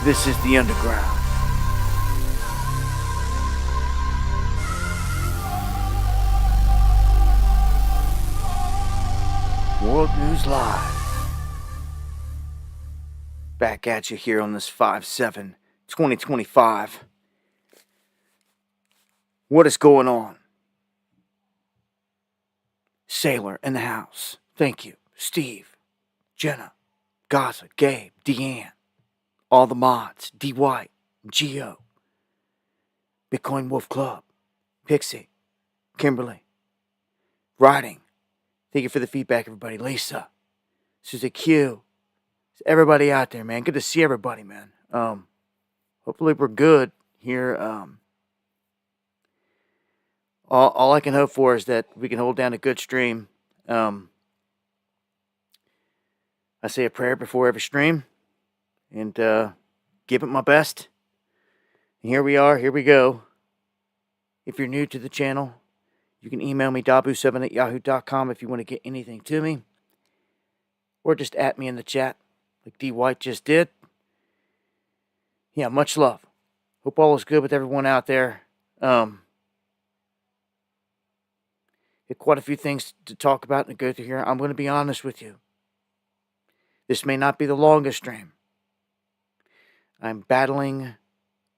This is the underground. World News Live. Back at you here on this 5/7/2025. What is going on? Sailor in the house. Thank you. Steve, Jenna, Gaza, Gabe, Deanne, all the mods, D White, Geo, Bitcoin Wolf Club, Pixie, Kimberly, Riding. Thank you for the feedback, everybody. Lisa, Susie Q, everybody out there, man. Good to see everybody, man. Hopefully we're good here. All I can hope for is that we can hold down a good stream. I say a prayer before every stream and give it my best. And here we are. Here we go. If you're new to the channel, you can email me, dabu7@yahoo.com, if you want to get anything to me. Or just at me in the chat, like D White just did. Yeah, much love. Hope all is good with everyone out there. Had quite a few things to talk about and go through here. I'm going to be honest with you. This may not be the longest stream. I'm battling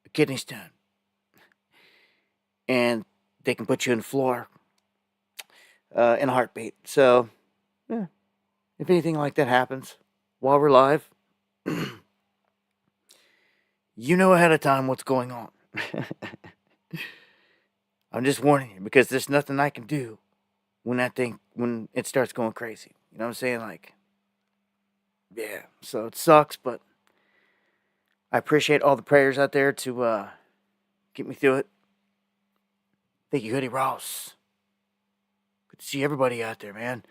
a kidney stone. And they can put you in the floor in a heartbeat. So, yeah, if anything like that happens while we're live, you know ahead of time what's going on. I'm just warning you because there's nothing I can do when it starts going crazy. You know what I'm saying? Like, yeah, so it sucks, but I appreciate all the prayers out there to get me through it. Thank you, Hoodie Ross. Good to see everybody out there, man.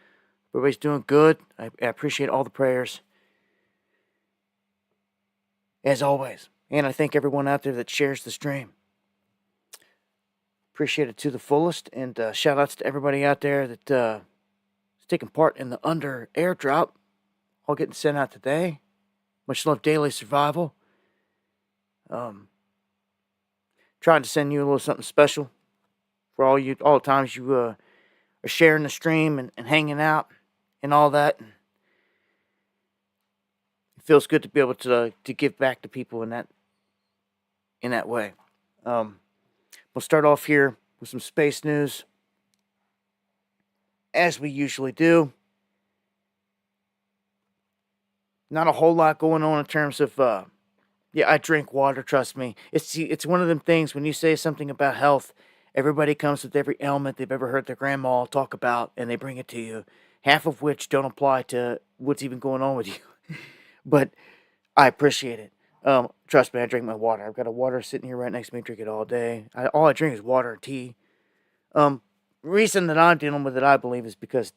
Everybody's doing good. I appreciate all the prayers. As always. And I thank everyone out there that shares the stream. Appreciate it to the fullest. And shout outs to everybody out there that is taking part in the Under airdrop. All getting sent out today. Much love, Daily Survival. Trying to send you a little something special. For all the times you are sharing the stream and hanging out and all that. And it feels good to be able to give back to people in that way. We'll start off here with some space news, as we usually do. Not a whole lot going on in terms of I drink water, trust me. It's one of them things when you say something about health. Everybody comes with every ailment they've ever heard their grandma talk about, and they bring it to you, half of which don't apply to what's even going on with you. But I appreciate it. Trust me, I drink my water. I've got a water sitting here right next to me. I drink it all day. All I drink is water and tea. Reason that I'm dealing with it, I believe, is because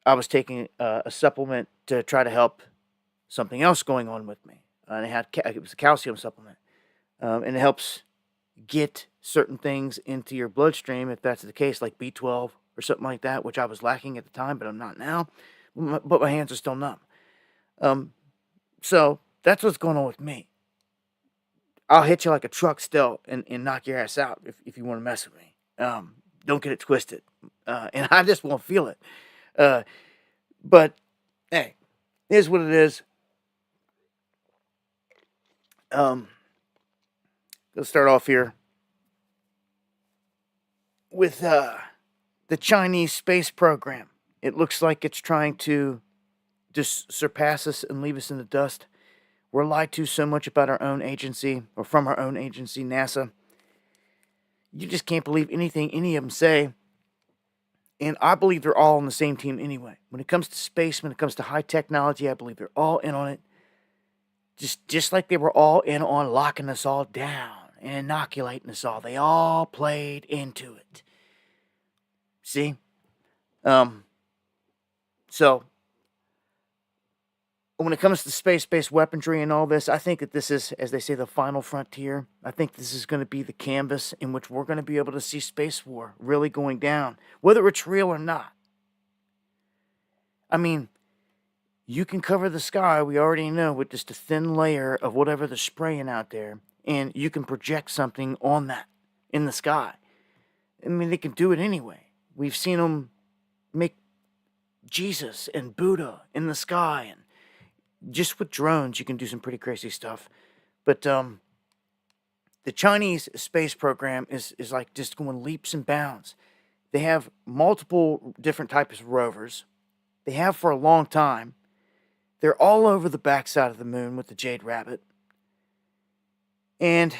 I was taking a supplement to try to help something else going on with me. And it was a calcium supplement. And it helps get certain things into your bloodstream, if that's the case, like B12 or something like that, which I was lacking at the time, but I'm not now. But my hands are still numb. So that's what's going on with me. I'll hit you like a truck still and knock your ass out if you want to mess with me. Don't get it twisted. And I just won't feel it. But, hey, here's what it is. Let's start off here with the Chinese space program. It looks like it's trying to just surpass us and leave us in the dust. We're lied to so much about our own agency, or from our own agency, NASA. You just can't believe anything any of them say. And I believe they're all on the same team anyway. When it comes to space, when it comes to high technology, I believe they're all in on it. Just like they were all in on locking us all down and inoculating us all. They all played into it. See? So, when it comes to space-based weaponry and all this, I think that this is, as they say, the final frontier. I think this is going to be the canvas in which we're going to be able to see space war really going down, whether it's real or not. I mean, You can cover the sky, we already know, with just a thin layer of whatever they're spraying out there, and you can project something on that in the sky. I mean, they can do it anyway. We've seen them make Jesus and Buddha in the sky, and just with drones, you can do some pretty crazy stuff. But the Chinese space program is like just going leaps and bounds. They have multiple different types of rovers. They have for a long time. They're all over the backside of the moon with the Jade Rabbit. And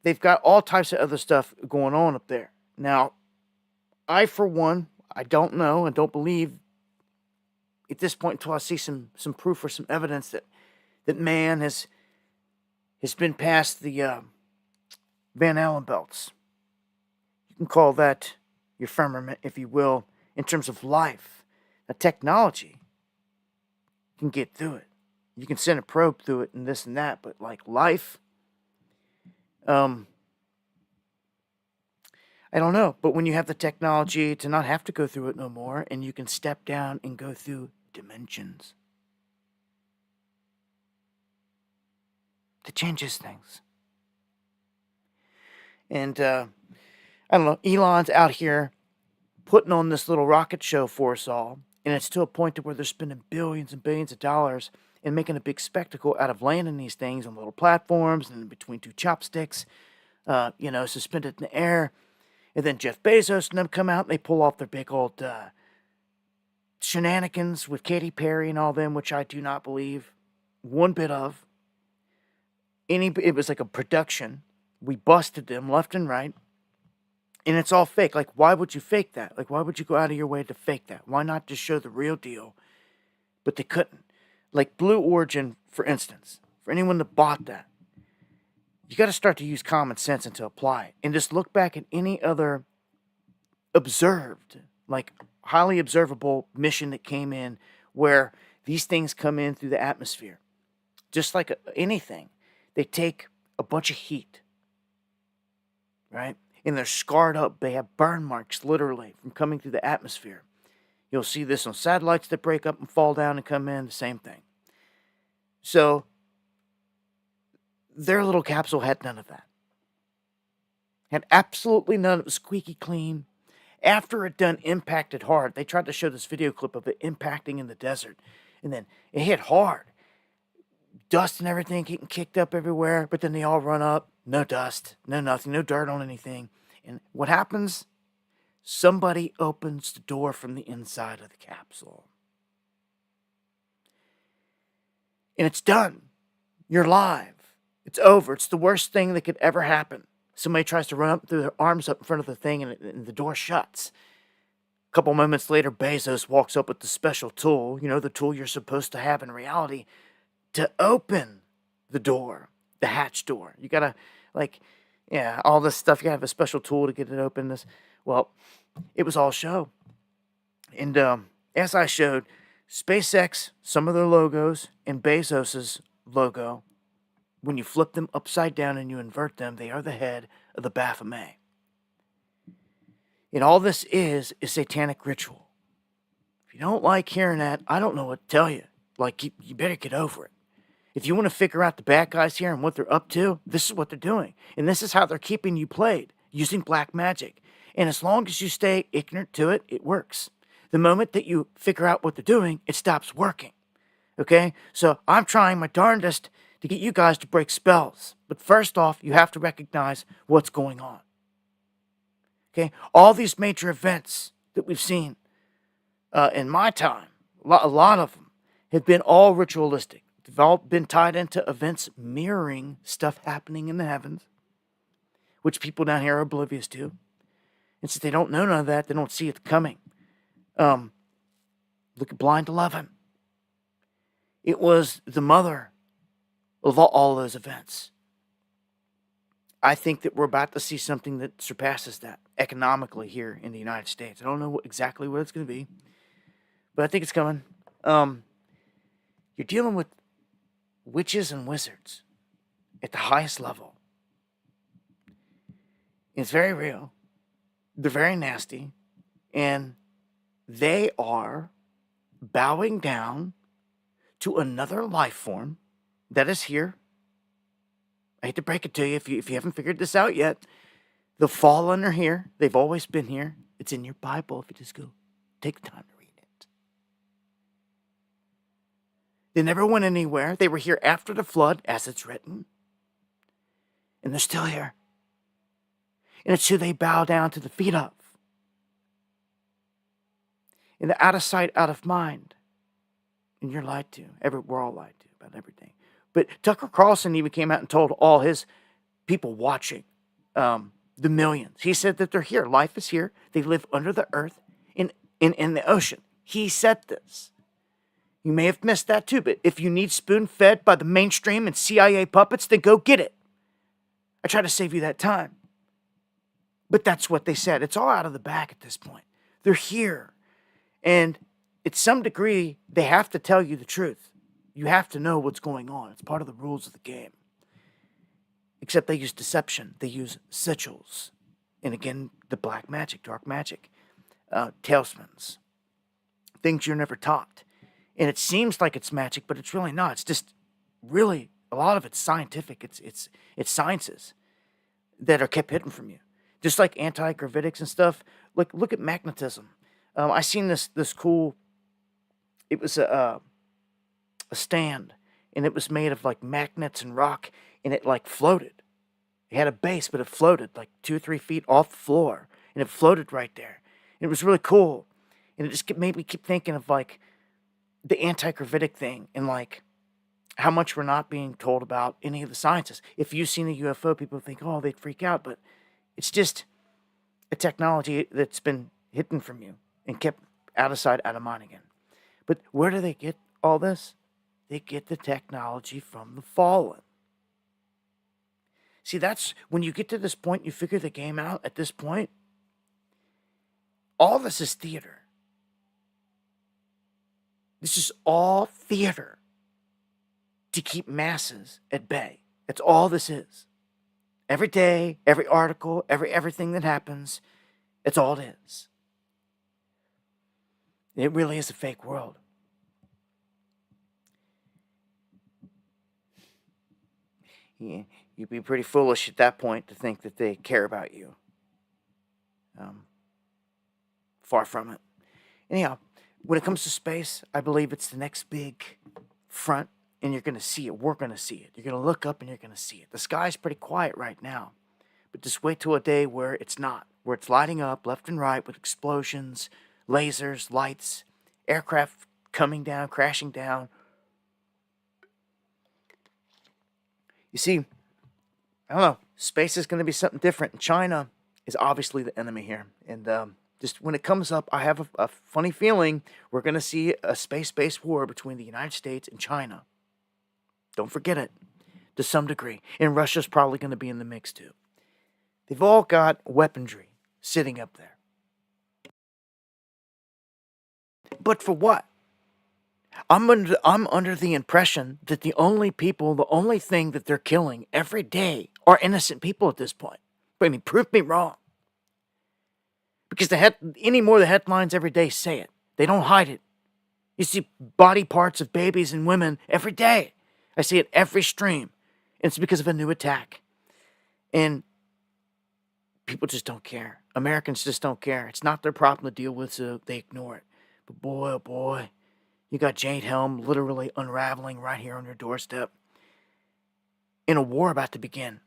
they've got all types of other stuff going on up there. Now, I, for one, I don't know and don't believe at this point until I see some proof or some evidence that man has been past the Van Allen belts. You can call that your firmament, if you will, in terms of life. Now, technology can get through it. You can send a probe through it and this and that, but like life, I don't know. But when you have the technology to not have to go through it no more, and you can step down and go through dimensions, it changes things. And I don't know, Elon's out here putting on this little rocket show for us all, and it's to a point to where they're spending billions and billions of dollars and making a big spectacle out of landing these things on little platforms and between two chopsticks, suspended in the air. And then Jeff Bezos and them come out and they pull off their big old shenanigans with Katy Perry and all them, which I do not believe one bit of. It was like a production. We busted them left and right. And it's all fake. Like, why would you fake that? Like, why would you go out of your way to fake that? Why not just show the real deal? But they couldn't. Like Blue Origin, for instance. For anyone that bought that, you got to start to use common sense and to apply it. And just look back at any other observed, like highly observable mission that came in where these things come in through the atmosphere. Just like anything. They take a bunch of heat, right? And they're scarred up. They have burn marks, literally, from coming through the atmosphere. You'll see this on satellites that break up and fall down and come in, the same thing. So, their little capsule had none of that. Had absolutely none. It was squeaky clean. After it done impacted hard, they tried to show this video clip of it impacting in the desert. And then it hit hard. Dust and everything getting kicked up everywhere, but then they all run up. No dust, no nothing, no dirt on anything. And what happens? Somebody opens the door from the inside of the capsule. And it's done. You're live. It's over. It's the worst thing that could ever happen. Somebody tries to run up, through their arms up in front of the thing, and the door shuts. A couple moments later, Bezos walks up with the special tool, the tool you're supposed to have in reality, to open the door, the hatch door. You gotta, all this stuff. You gotta have a special tool to get it open. Well, it was all show. And as I showed, SpaceX, some of their logos, and Bezos's logo, when you flip them upside down and you invert them, they are the head of the Baphomet. And all this is satanic ritual. If you don't like hearing that, I don't know what to tell you. You better get over it. If you want to figure out the bad guys here and what they're up to, this is what they're doing. And this is how they're keeping you played, using black magic. And as long as you stay ignorant to it, it works. The moment that you figure out what they're doing, it stops working. Okay? So I'm trying my darndest to get you guys to break spells. But first off, you have to recognize what's going on. Okay? All these major events that we've seen in my time, a lot of them, have been all ritualistic. They've all been tied into events mirroring stuff happening in the heavens, which people down here are oblivious to. And since they don't know none of that, they don't see it coming. Look at Blind 11. It was the mother of all those events. I think that we're about to see something that surpasses that economically here in the United States. I don't know exactly what it's going to be, but I think it's coming. You're dealing with witches and wizards at the highest level. It's very real. They're very nasty. And they are bowing down to another life form that is here. I hate to break it to you if you haven't figured this out yet. The fallen are here. They've always been here. It's in your Bible if you just go take the time to read it. They never went anywhere. They were here after the flood, as it's written. And they're still here. And it's who they bow down to the feet of. And they're out of sight, out of mind. And you're lied to. We're all lied to about everything. But Tucker Carlson even came out and told all his people watching, the millions. He said that they're here. Life is here. They live under the earth in the ocean. He said this. You may have missed that too, but if you need spoon-fed by the mainstream and CIA puppets, then go get it. I try to save you that time. But that's what they said. It's all out of the bag at this point. They're here. And at some degree, they have to tell you the truth. You have to know what's going on. It's part of the rules of the game. Except they use deception. They use sigils. And again, the black magic, dark magic, talismans, things you're never taught. And it seems like it's magic, but it's really not. It's just really, a lot of it's scientific. It's sciences that are kept hidden from you. Just like anti-gravitics and stuff. Look at magnetism. I seen this cool, it was a stand, and it was made of like magnets and rock, and it like floated. It had a base, but it floated like 2 or 3 feet off the floor, and it floated right there. And it was really cool. And it just made me keep thinking of like the anti-gravitic thing and like how much we're not being told about any of the sciences. If you've seen a UFO, people think, oh, they'd freak out, but it's just a technology that's been hidden from you and kept out of sight, out of mind again. But where do they get all this? They get the technology from the fallen. See, that's when you get to this point, you figure the game out at this point. All this is theater. This is all theater to keep masses at bay. That's all this is. Every day, every article, everything that happens, it's all it is. It really is a fake world. Yeah, you'd be pretty foolish at that point to think that they care about you. Far from it. Anyhow, when it comes to space, I believe it's the next big front, and you're going to see it. We're going to see it. You're going to look up and you're going to see it. The sky's pretty quiet right now, but just wait till a day where it's not, where it's lighting up left and right with explosions, lasers, lights, aircraft coming down, crashing down. You see, I don't know, space is going to be something different. China is obviously the enemy here. And just when it comes up, I have a funny feeling we're going to see a space-based war between the United States and China. Don't forget it, to some degree. And Russia's probably going to be in the mix too. They've all got weaponry sitting up there. But for what? I'm under the impression that the only thing that they're killing every day are innocent people at this point. But I mean, prove me wrong. Because any more the headlines every day say it. They don't hide it. You see body parts of babies and women every day. I see it every stream. And it's because of a new attack. And people just don't care. Americans just don't care. It's not their problem to deal with, so they ignore it. But boy, oh boy, you got Jade Helm literally unraveling right here on your doorstep. In a war about to begin.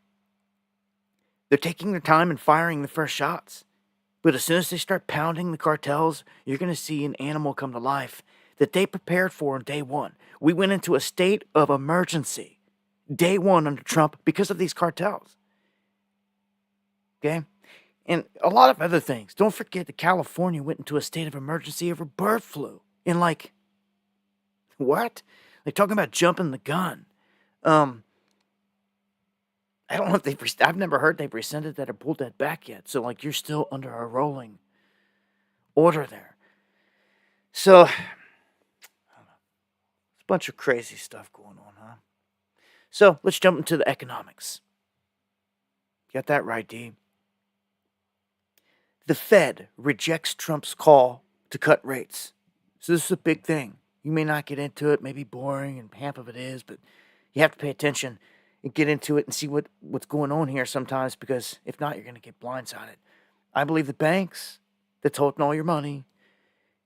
They're taking their time and firing the first shots. But as soon as they start pounding the cartels, you're going to see an animal come to life that they prepared for on day one. We went into a state of emergency day one under Trump because of these cartels. Okay? And a lot of other things. Don't forget that California went into a state of emergency over bird flu. And like, what? They're talking about jumping the gun. I don't know if I've never heard they've rescinded that or pulled that back yet. So, like, you're still under a rolling order there. So, I don't know. It's a bunch of crazy stuff going on, huh? So, let's jump into the economics. Got that right, D. The Fed rejects Trump's call to cut rates. So, this is a big thing. You may not get into it, maybe boring, and half of it is, but you have to pay attention and get into it and see what's going on here sometimes, because if not, you're going to get blindsided. I believe the banks that's holding all your money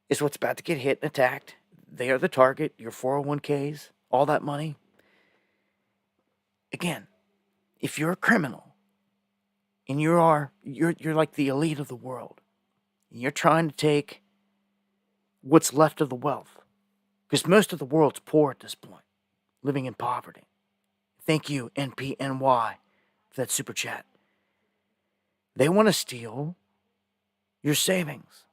is what's about to get hit and attacked. They are the target, your 401ks, all that money. Again, if you're a criminal and you're like the elite of the world, and you're trying to take what's left of the wealth, because most of the world's poor at this point, living in poverty. Thank you, NPNY, for that super chat. They want to steal your savings.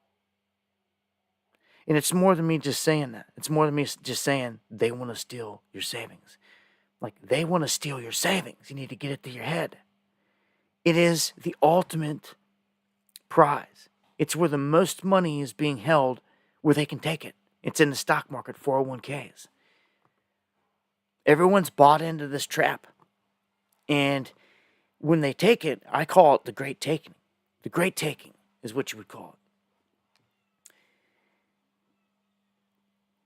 And it's more than me just saying that. It's more than me just saying they want to steal your savings. Like, they want to steal your savings. You need to get it to your head. It is the ultimate prize. It's where the most money is being held, where they can take it. It's in the stock market, 401ks. Everyone's bought into this trap. And when they take it, I call it the great taking. The great taking is what you would call it.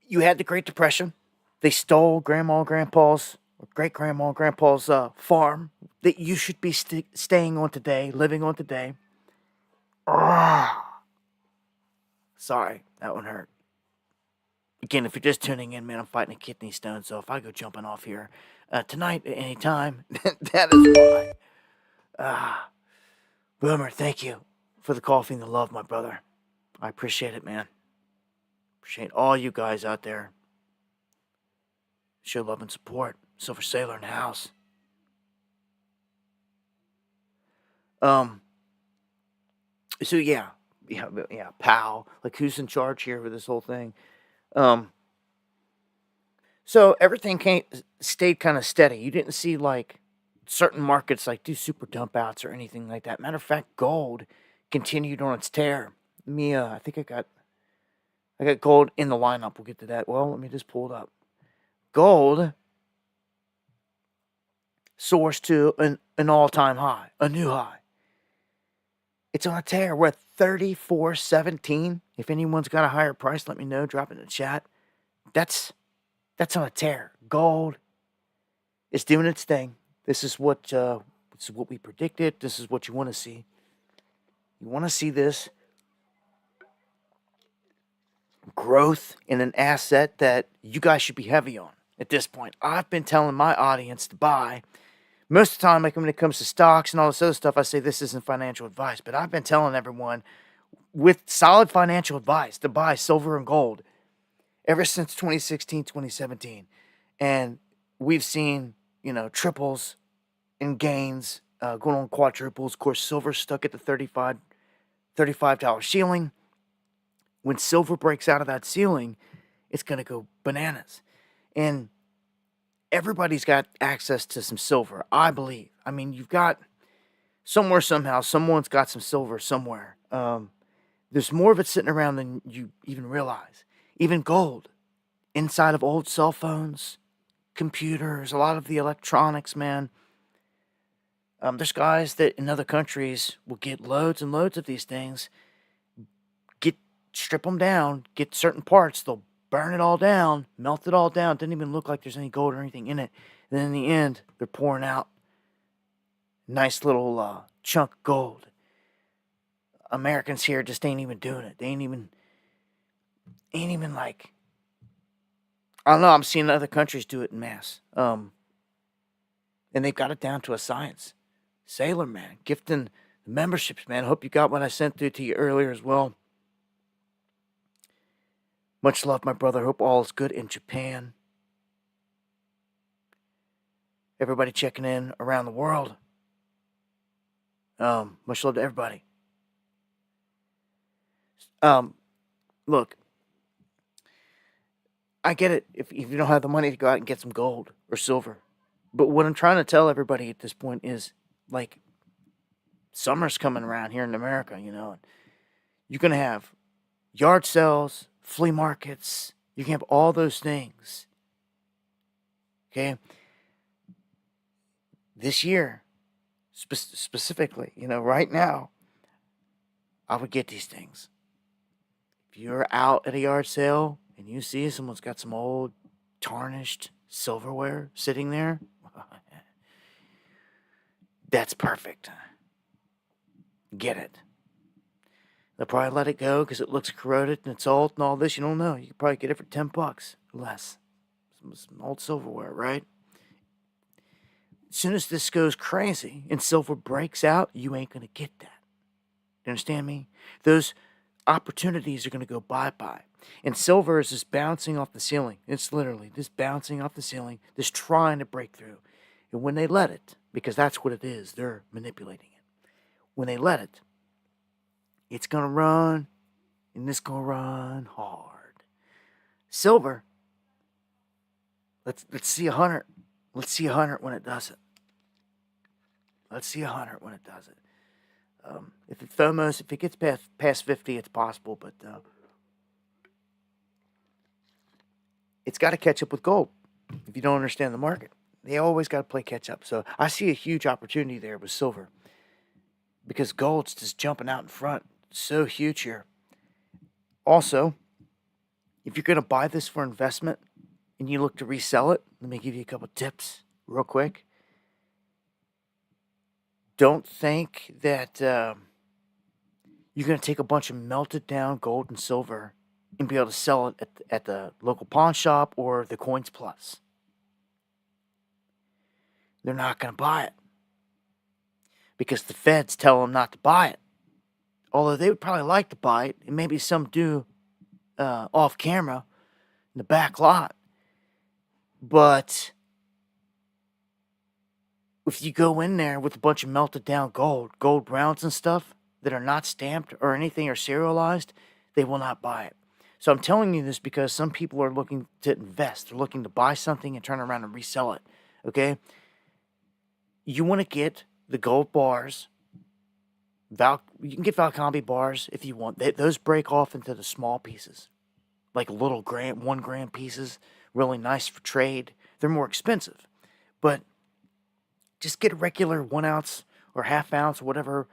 You had the Great Depression. They stole grandma and grandpa's, or great-grandma and grandpa's farm that you should be staying on today, living on today. Sorry, that one hurt. Again, if you're just tuning in, man, I'm fighting a kidney stone, so if I go jumping off here tonight at any time, that is why. Boomer, thank you for the coffee and the love, my brother. I appreciate it, man. Appreciate all you guys out there. Show love and support. Silver Sailor in the house. So yeah, pal. Like, who's in charge here with this whole thing? So everything stayed kind of steady. You didn't see like certain markets like do super dump outs or anything like that. Matter of fact, gold continued on its tear. I think I got gold in the lineup. We'll get to that. Well, let me just pull it up. Gold soars to an all-time high, a new high. It's on a tear. We're at 34.17. If anyone's got a higher price, let me know. Drop it in the chat. That's on a tear. Gold is doing its thing. This is what we predicted. This is what you want to see. You want to see this growth in an asset that you guys should be heavy on at this point. I've been telling my audience to buy. Most of the time, like when it comes to stocks and all this other stuff, I say this isn't financial advice. But I've been telling everyone with solid financial advice to buy silver and gold ever since 2016, 2017. And we've seen, triples in gains, going on quadruples. Of course, silver stuck at the $35 ceiling. When silver breaks out of that ceiling, it's going to go bananas. And everybody's got access to some silver, I believe. I mean, you've got somewhere, somehow, someone's got some silver somewhere. There's more of it sitting around than you even realize. Even gold, inside of old cell phones, computers, a lot of the electronics, man. There's guys that in other countries will get loads and loads of these things, strip them down, get certain parts, they'll burn it all down, melt it all down. It doesn't even look like there's any gold or anything in it. And then in the end, they're pouring out nice little chunk of gold. Americans here just ain't even doing it. They ain't even like, I don't know, I'm seeing other countries do it in mass. And they've got it down to a science. Sailor, man, gifting the memberships, man. I hope you got what I sent through to you earlier as well. Much love, my brother. Hope all is good in Japan. Everybody checking in around the world. Much love to everybody. Look, I get it if you don't have the money to go out and get some gold or silver. But what I'm trying to tell everybody at this point is, like, summer's coming around here in America, and you're going to have yard sales, flea markets. You can have all those things. Okay? This year, specifically, right now, I would get these things. If you're out at a yard sale and you see someone's got some old tarnished silverware sitting there, that's perfect. Get it. They'll probably let it go because it looks corroded and it's old and all this. You don't know. You could probably get it for $10 or less. Some old silverware, right? As soon as this goes crazy and silver breaks out, you ain't going to get that. You understand me? Those opportunities are going to go bye-bye. And silver is just bouncing off the ceiling. It's literally just bouncing off the ceiling, just trying to break through. And when they let it, because that's what it is, they're manipulating it. When they let it, it's going to run, and it's going to run hard. Silver, let's see 100. Let's see 100 when it does it. Let's see 100 when it does it. If it gets past 50, it's possible, but it's got to catch up with gold. If you don't understand the market, they always got to play catch up. So I see a huge opportunity there with silver because gold's just jumping out in front. So huge here. Also, if you're going to buy this for investment and you look to resell it, let me give you a couple tips real quick. Don't think that you're going to take a bunch of melted down gold and silver and be able to sell it at the local pawn shop or the Coins Plus. They're not going to buy it because the feds tell them not to buy it. Although they would probably like to buy it, and maybe some do off camera in the back lot. But if you go in there with a bunch of melted down gold browns and stuff that are not stamped or anything or serialized, they will not buy it. So I'm telling you this because some people are looking to invest. They're looking to buy something and turn around and resell it. Okay? You want to get the gold bars. You can get Valcambi bars if you want. Those break off into the small pieces, like little 1 gram pieces, really nice for trade. They're more expensive, but just get a regular 1 ounce or half ounce, whatever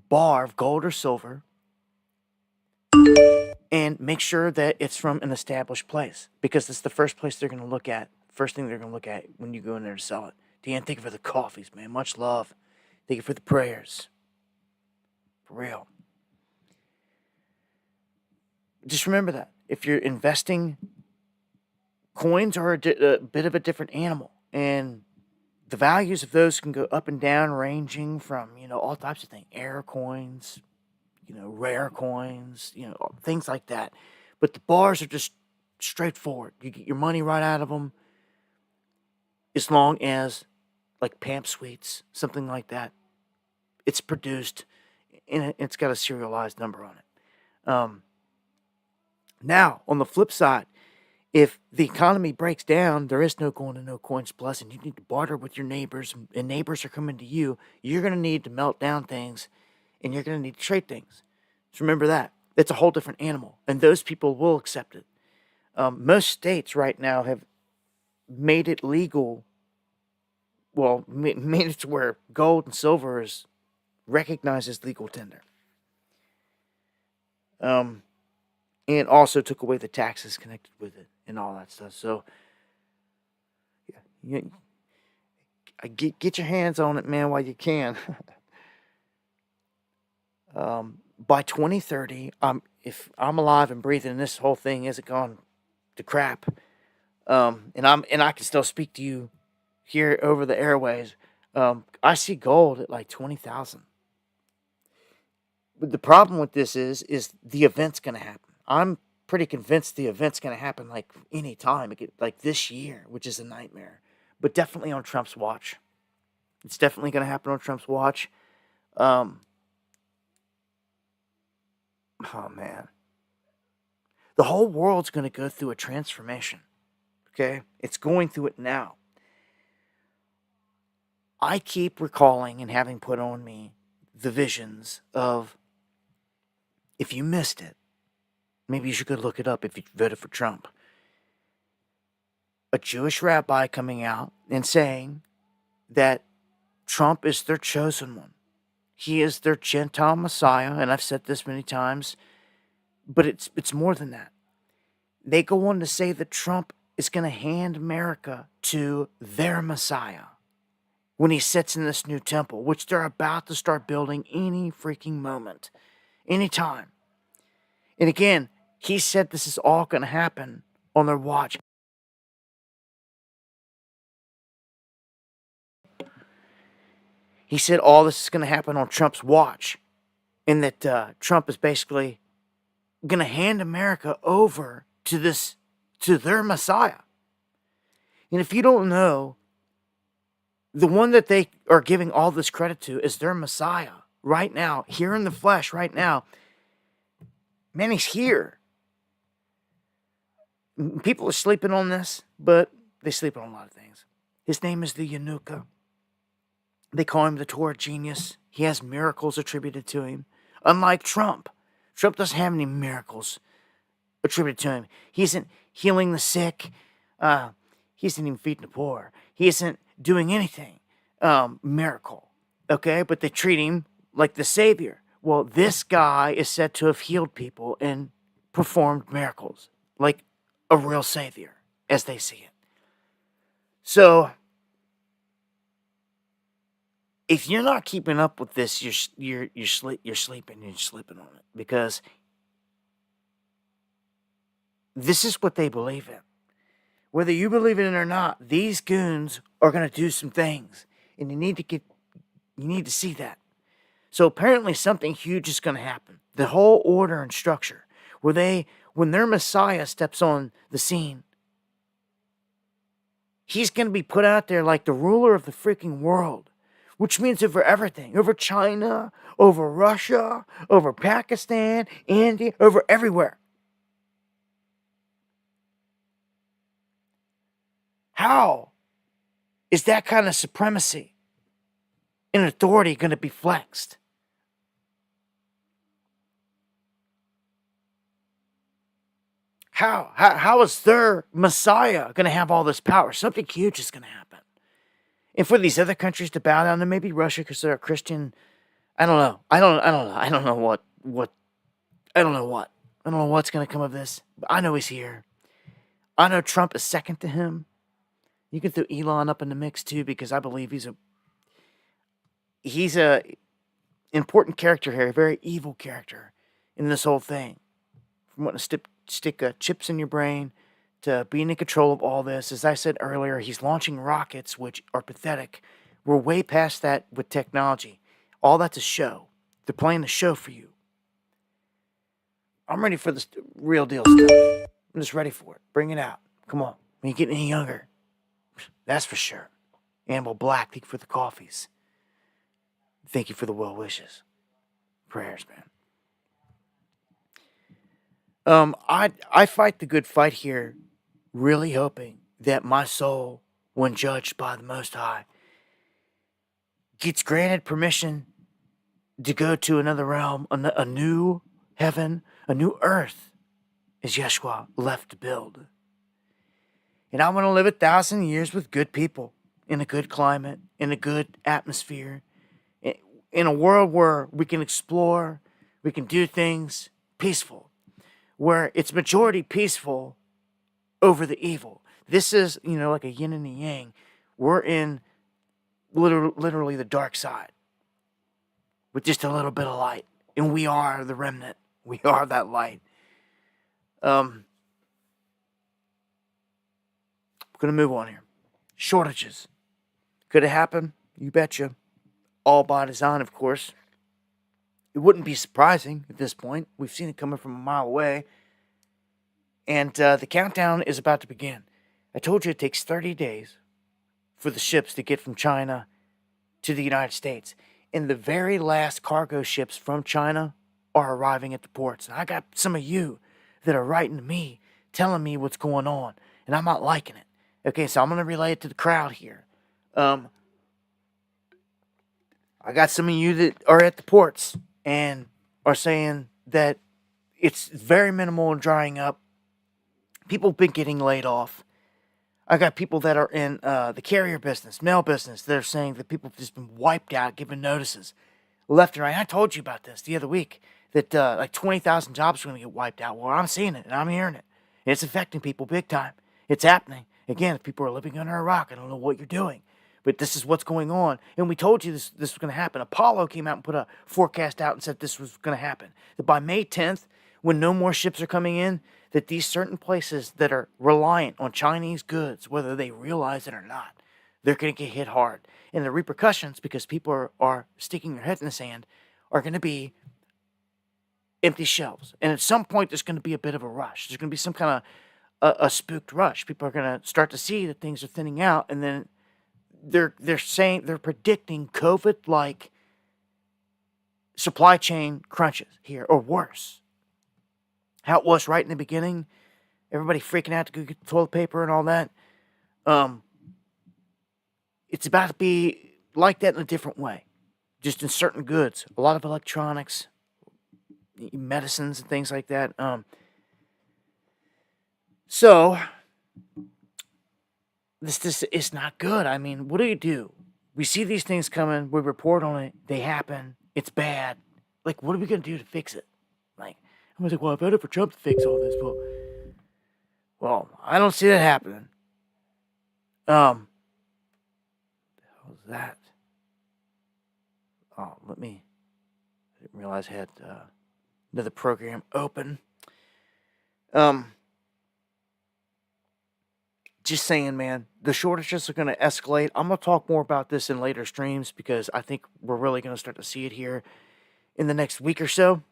bar of gold or silver, and make sure that it's from an established place because it's the first place they're going to look at. First thing they're going to look at when you go in there to sell it. Dan, thank you for the coffees, man. Much love. Thank you for the prayers. For real. Just remember that. If you're investing, coins are a bit of a different animal. And the values of those can go up and down, ranging from, all types of things. Air coins, rare coins, things like that. But the bars are just straightforward. You get your money right out of them as long as, like Pamp Sweets, something like that, it's produced and it's got a serialized number on it. Now, on the flip side, if the economy breaks down, there is no going to no Coins Plus, and you need to barter with your neighbors, and neighbors are coming to you, you're going to need to melt down things, and you're going to need to trade things. So remember that. It's a whole different animal, and those people will accept it. Most states right now have made it legal, made it to where gold and silver is recognized as legal tender. And also took away the taxes connected with it and all that stuff. So, yeah, get your hands on it, man, while you can. By 2030, if I'm alive and breathing, and this whole thing isn't gone to crap, and I can still speak to you here over the airways. I see gold at like 20,000. But the problem with this is the event's going to happen. I'm pretty convinced the event's going to happen like any time, like this year, which is a nightmare. But definitely on Trump's watch. It's definitely going to happen on Trump's watch. Oh, man. The whole world's going to go through a transformation. Okay? It's going through it now. I keep recalling and having put on me the visions of, if you missed it, maybe you should go look it up if you voted for Trump. A Jewish rabbi coming out and saying that Trump is their chosen one. He is their Gentile Messiah, and I've said this many times, but it's more than that. They go on to say that Trump is going to hand America to their Messiah when he sits in this new temple, which they're about to start building any freaking moment, anytime. And again, he said this is all going to happen on their watch. He said all this is going to happen on Trump's watch, and that Trump is basically going to hand America over to their Messiah. And if you don't know, the one that they are giving all this credit to is their Messiah right now, here in the flesh right now. Man, he's here. People are sleeping on this, but they sleep on a lot of things. His name is the Yanuka. They call him the Torah genius. He has miracles attributed to him. Unlike Trump. Trump doesn't have any miracles attributed to him. He isn't healing the sick. He isn't even feeding the poor. He isn't doing anything miracle. Okay? But they treat him like the Savior. Well, this guy is said to have healed people and performed miracles. Like a real Savior, as they see it. So, if you're not keeping up with this, you're sleeping on it, because this is what they believe in. Whether you believe in it or not, these goons are going to do some things, and you need to see that. So apparently something huge is going to happen. The whole order and structure, when their Messiah steps on the scene, he's going to be put out there like the ruler of the freaking world. Which means over everything. Over China, over Russia, over Pakistan, India, over everywhere. How is that kind of supremacy and authority going to be flexed? How is their Messiah going to have all this power? Something huge is going to happen. And for these other countries to bow down to maybe Russia because they're a Christian, I don't know. I don't know. I don't know what. I don't know what. I don't know what's going to come of this. But I know he's here. I know Trump is second to him. You can throw Elon up in the mix too, because I believe he's a important character here, a very evil character in this whole thing. From wanting to stick chips in your brain to being in control of all this. As I said earlier, he's launching rockets, which are pathetic. We're way past that with technology. All that's a show. They're playing the show for you. I'm ready for this real deal stuff. I'm just ready for it. Bring it out. Come on. We ain't getting any younger. That's for sure. Animal Black, thank you for the coffees. Thank you for the well wishes. Prayers, man. I fight the good fight here, really hoping that my soul, when judged by the Most High, gets granted permission to go to another realm, a new heaven, a new earth, as Yeshua left to build. And I want to live 1,000 years with good people, in a good climate, in a good atmosphere, in a world where we can explore, we can do things peaceful, where it's majority peaceful over the evil. This is, like a yin and a yang. We're in literally the dark side with just a little bit of light. And we are the remnant. We are that light. We're going to move on here. Shortages. Could it happen? You betcha. All by design, of course. It wouldn't be surprising at this point. We've seen it coming from a mile away. And the countdown is about to begin. I told you it takes 30 days for the ships to get from China to the United States. And the very last cargo ships from China are arriving at the ports. And I got some of you that are writing to me, telling me what's going on. And I'm not liking it. Okay, so I'm going to relay it to the crowd here. I got some of you that are at the ports and are saying that it's very minimal and drying up. People have been getting laid off. I got people that are in the carrier business, mail business, that are saying that people have just been wiped out, given notices left and right. I told you about this the other week, that like 20,000 jobs are going to get wiped out. Well, I'm seeing it and I'm hearing it. And it's affecting people big time. It's happening. Again, if people are living under a rock, I don't know what you're doing. But this is what's going on. And we told you this was going to happen. Apollo came out and put a forecast out and said this was going to happen. That by May 10th, when no more ships are coming in, that these certain places that are reliant on Chinese goods, whether they realize it or not, they're going to get hit hard. And the repercussions, because people are sticking their head in the sand, are going to be empty shelves. And at some point, there's going to be a bit of a rush. There's going to be some kind of a spooked rush. People are going to start to see that things are thinning out, and then they're predicting COVID-like supply chain crunches here, or worse. How it was right in the beginning, everybody freaking out to go get the toilet paper and all that. It's about to be like that in a different way, just in certain goods, a lot of electronics, medicines, and things like that. So this is not good. I mean, what do? We see these things coming. We report on it. They happen. It's bad. Like, what are we going to do to fix it? Like, I was like, well, I voted for Trump to fix all this. Well, I don't see that happening. The hell was that? Oh, I didn't realize I had another program open. Just saying, man, the shortages are going to escalate. I'm going to talk more about this in later streams because I think we're really going to start to see it here in the next week or so.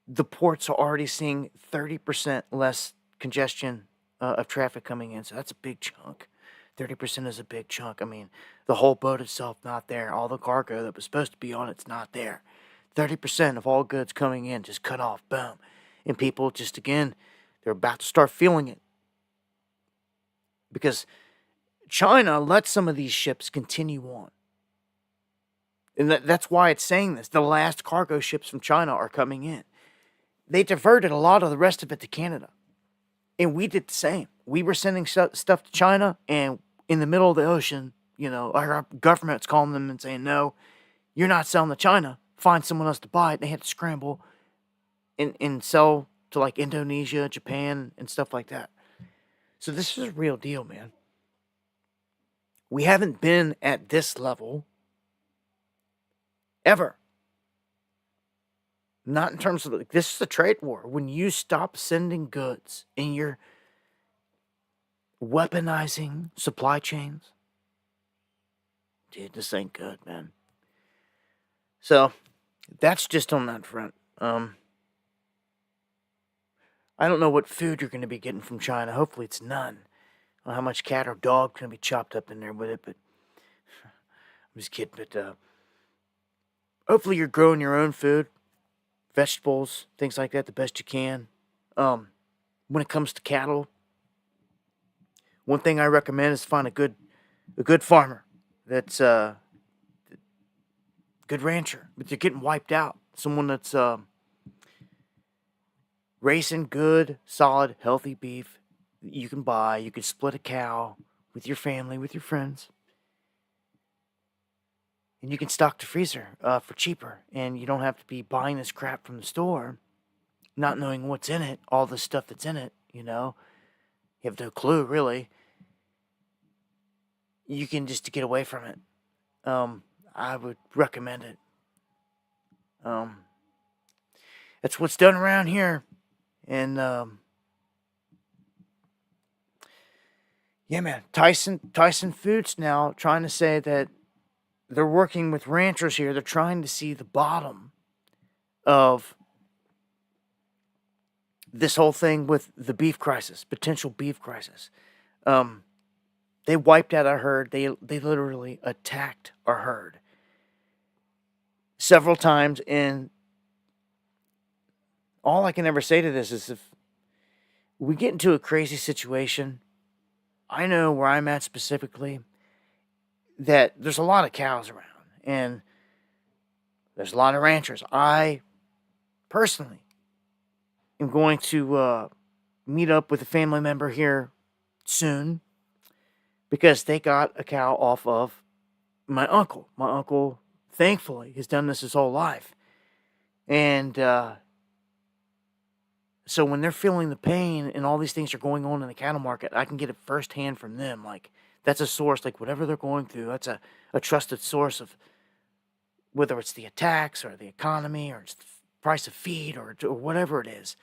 The ports are already seeing 30% less congestion of traffic coming in, so that's a big chunk. 30% is a big chunk. I mean, the whole boat itself not there. All the cargo that was supposed to be on it's not there. 30% of all goods coming in just cut off, boom. And people just, again, they're about to start feeling it. Because China let some of these ships continue on. And that's why it's saying this. The last cargo ships from China are coming in. They diverted a lot of the rest of it to Canada. And we did the same. We were sending stuff to China, and in the middle of the ocean, our government's calling them and saying, no, you're not selling to China. Find someone else to buy it. They had to scramble and sell to like Indonesia, Japan, and stuff like that. So this is a real deal, man. We haven't been at this level ever. Not in terms of, this is a trade war. When you stop sending goods and you're weaponizing supply chains, dude, this ain't good, man. So, that's just on that front. I don't know what food you're going to be getting from China. Hopefully it's none. I don't know how much cat or dog going to be chopped up in there with it, but I'm just kidding. But hopefully you're growing your own food, vegetables, things like that, the best you can. When it comes to cattle, one thing I recommend is find a good farmer that's a good rancher, but they're getting wiped out. Someone that's raising good, solid, healthy beef that you can buy. You can split a cow with your family, with your friends. And you can stock the freezer for cheaper. And you don't have to be buying this crap from the store, not knowing what's in it, all the stuff that's in it, You have no clue, really. You can just get away from it. I would recommend it. That's what's done around here. And, yeah, man, Tyson Foods now trying to say that they're working with ranchers here. They're trying to see the bottom of this whole thing with the beef crisis, potential beef crisis. They wiped out our herd. They literally attacked our herd several times. And all I can ever say to this is, if we get into a crazy situation, I know where I'm at specifically, that there's a lot of cows around, and there's a lot of ranchers. I personally am going to meet up with a family member here soon, because they got a cow off of my uncle. My uncle, thankfully, has done this his whole life. And So when they're feeling the pain and all these things are going on in the cattle market, I can get it firsthand from them. Like, that's a source, like whatever they're going through, that's a trusted source of whether it's the attacks or the economy or it's the price of feed or whatever it is.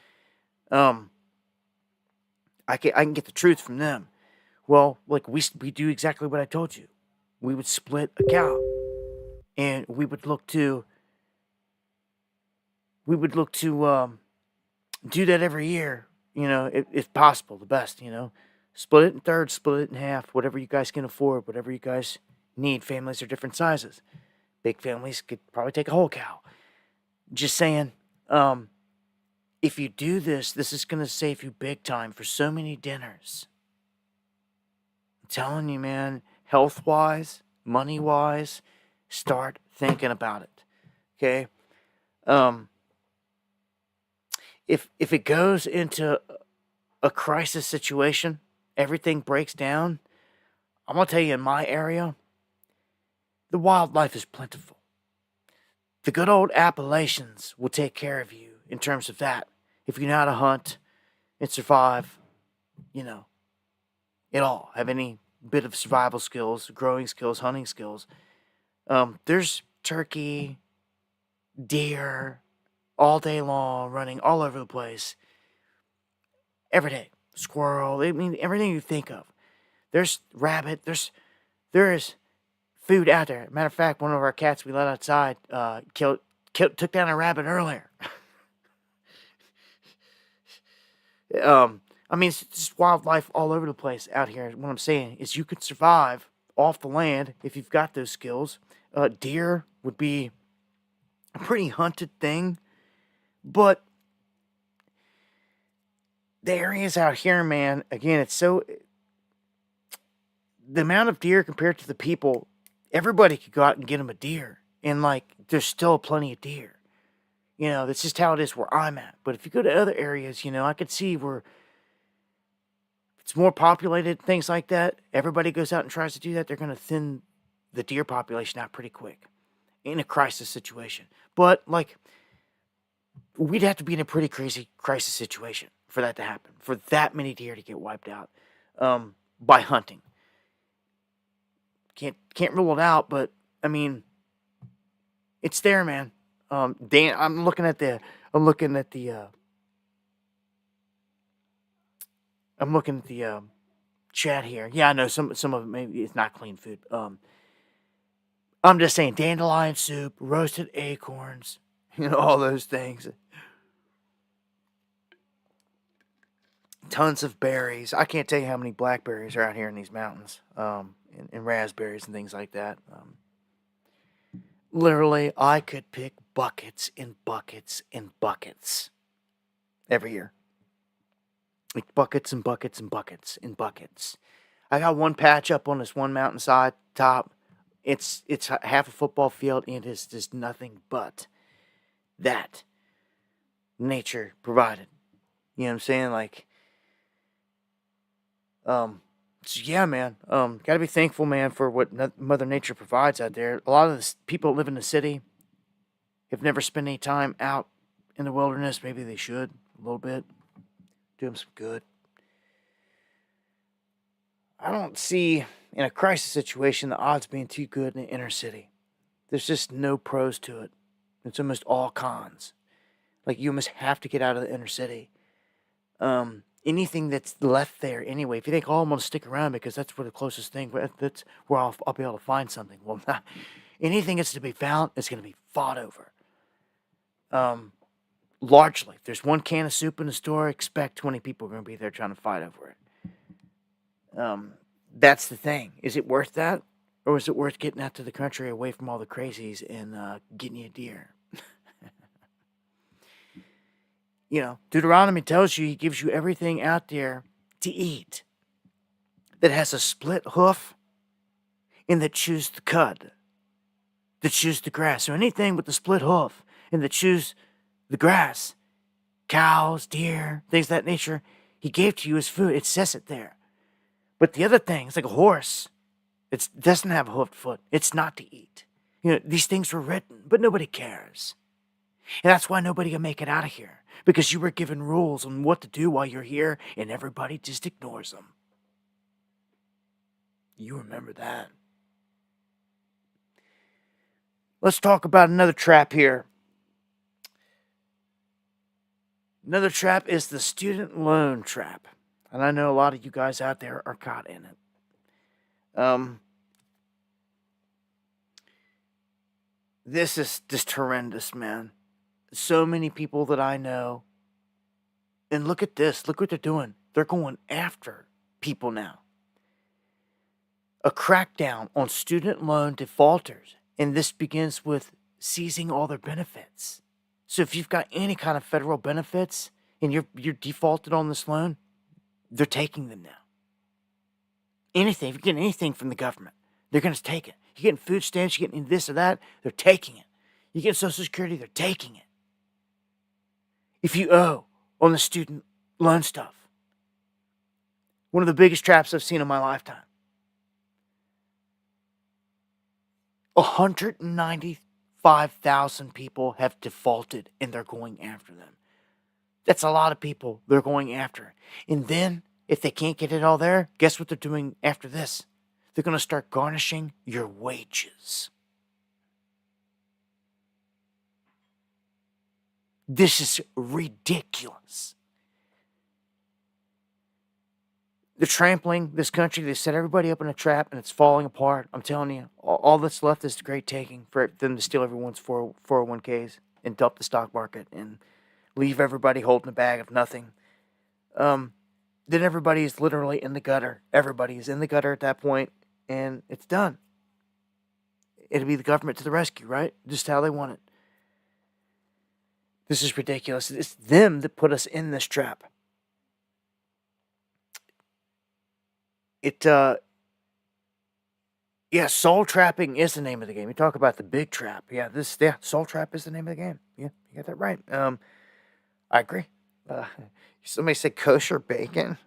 I can get the truth from them. Well, like we do exactly what I told you. We would split a cow, and we would look to do that every year. If possible, the best. Split it in thirds, split it in half, whatever you guys can afford, whatever you guys need. Families are different sizes. Big families could probably take a whole cow. Just saying, if you do this is going to save you big time for so many dinners. I'm telling you, man, health-wise, money-wise, start thinking about it, okay? If it goes into a crisis situation, everything breaks down, I'm going to tell you, in my area, the wildlife is plentiful. The good old Appalachians will take care of you in terms of that. If you know how to hunt and survive, at all, have any bit of survival skills, growing skills, hunting skills, there's turkey, deer, all day long, running all over the place. Every day. Squirrel, everything you think of. There's rabbit, there is food out there. Matter of fact, one of our cats we let outside took down a rabbit earlier. It's just wildlife all over the place out here. What I'm saying is you could survive off the land if you've got those skills. Deer would be a pretty hunted thing, but the areas out here, man, again, the amount of deer compared to the people, everybody could go out and get them a deer, and there's still plenty of deer. That's just how it is where I'm at. But if you go to other areas, I could see where it's more populated, things like that. Everybody goes out and tries to do that. They're going to thin the deer population out pretty quick in a crisis situation. But, we'd have to be in a pretty crazy crisis situation for that to happen, for that many deer to get wiped out by hunting. Can't rule it out, but, it's there, man. Dan, I'm looking at the chat here. Yeah, I know some of it maybe it's not clean food. I'm just saying, dandelion soup, roasted acorns, all those things. Tons of berries. I can't tell you how many blackberries are out here in these mountains, and raspberries and things like that. Literally, I could pick buckets and buckets and buckets every year. Like buckets and buckets and buckets and buckets. I got one patch up on this one mountainside top. It's half a football field, and it's just nothing but that nature provided. You know what I'm saying? So yeah, man. Gotta be thankful, man, for what Mother Nature provides out there. A lot of the people that live in the city have never spent any time out in the wilderness. Maybe they should a little bit. Do them some good. I don't see, in a crisis situation, the odds being too good in the inner city. There's just no pros to it. It's almost all cons. You almost have to get out of the inner city. Anything that's left there anyway, if you think, I'm going to stick around because that's where the closest thing, that's where I'll be able to find something. Well, not. Anything that's to be found is going to be fought over. Largely. If there's one can of soup in the store, expect 20 people are going to be there trying to fight over it. That's the thing. Is it worth that? Or is it worth getting out to the country away from all the crazies and getting you a deer? Deuteronomy tells you, he gives you everything out there to eat that has a split hoof and that chews the cud, that chews the grass. So anything with the split hoof and that chews the grass, cows, deer, things of that nature, he gave to you as food. It says it there. But the other thing, it's like a horse. It doesn't have a hoofed foot. It's not to eat. These things were written, but nobody cares. And that's why nobody can make it out of here. because you were given rules on what to do while you're here, and everybody just ignores them. You remember that. Let's talk about another trap here. Another trap is the student loan trap. And I know a lot of you guys out there are caught in it. This is just horrendous, man. So many people that I know. And look at this. Look what they're doing. They're going after people now. A crackdown on student loan defaulters. And this begins with seizing all their benefits. So if you've got any kind of federal benefits and you're defaulted on this loan, they're taking them now. Anything, if you're getting anything from the government, they're going to take it. You're getting food stamps, you're getting this or that, they're taking it. You get Social Security, they're taking it. If you owe on the student loan stuff, one of the biggest traps I've seen in my lifetime. 195,000 people have defaulted and they're going after them. That's a lot of people they're going after. And then, if they can't get it all there, guess what they're doing after this? They're going to start garnishing your wages. This is ridiculous. They're trampling this country. They set everybody up in a trap, and it's falling apart. I'm telling you, all that's left is the great taking for them to steal everyone's 401ks and dump the stock market and leave everybody holding a bag of nothing. Then everybody is literally in the gutter. Everybody is in the gutter at that point, and it's done. It'll be the government to the rescue, right? Just how they want it. This is ridiculous. It's them that put us in this trap. Soul trapping is the name of the game. You talk about the big trap. Soul trap is the name of the game. Yeah, you got that right. I agree. Somebody said kosher bacon.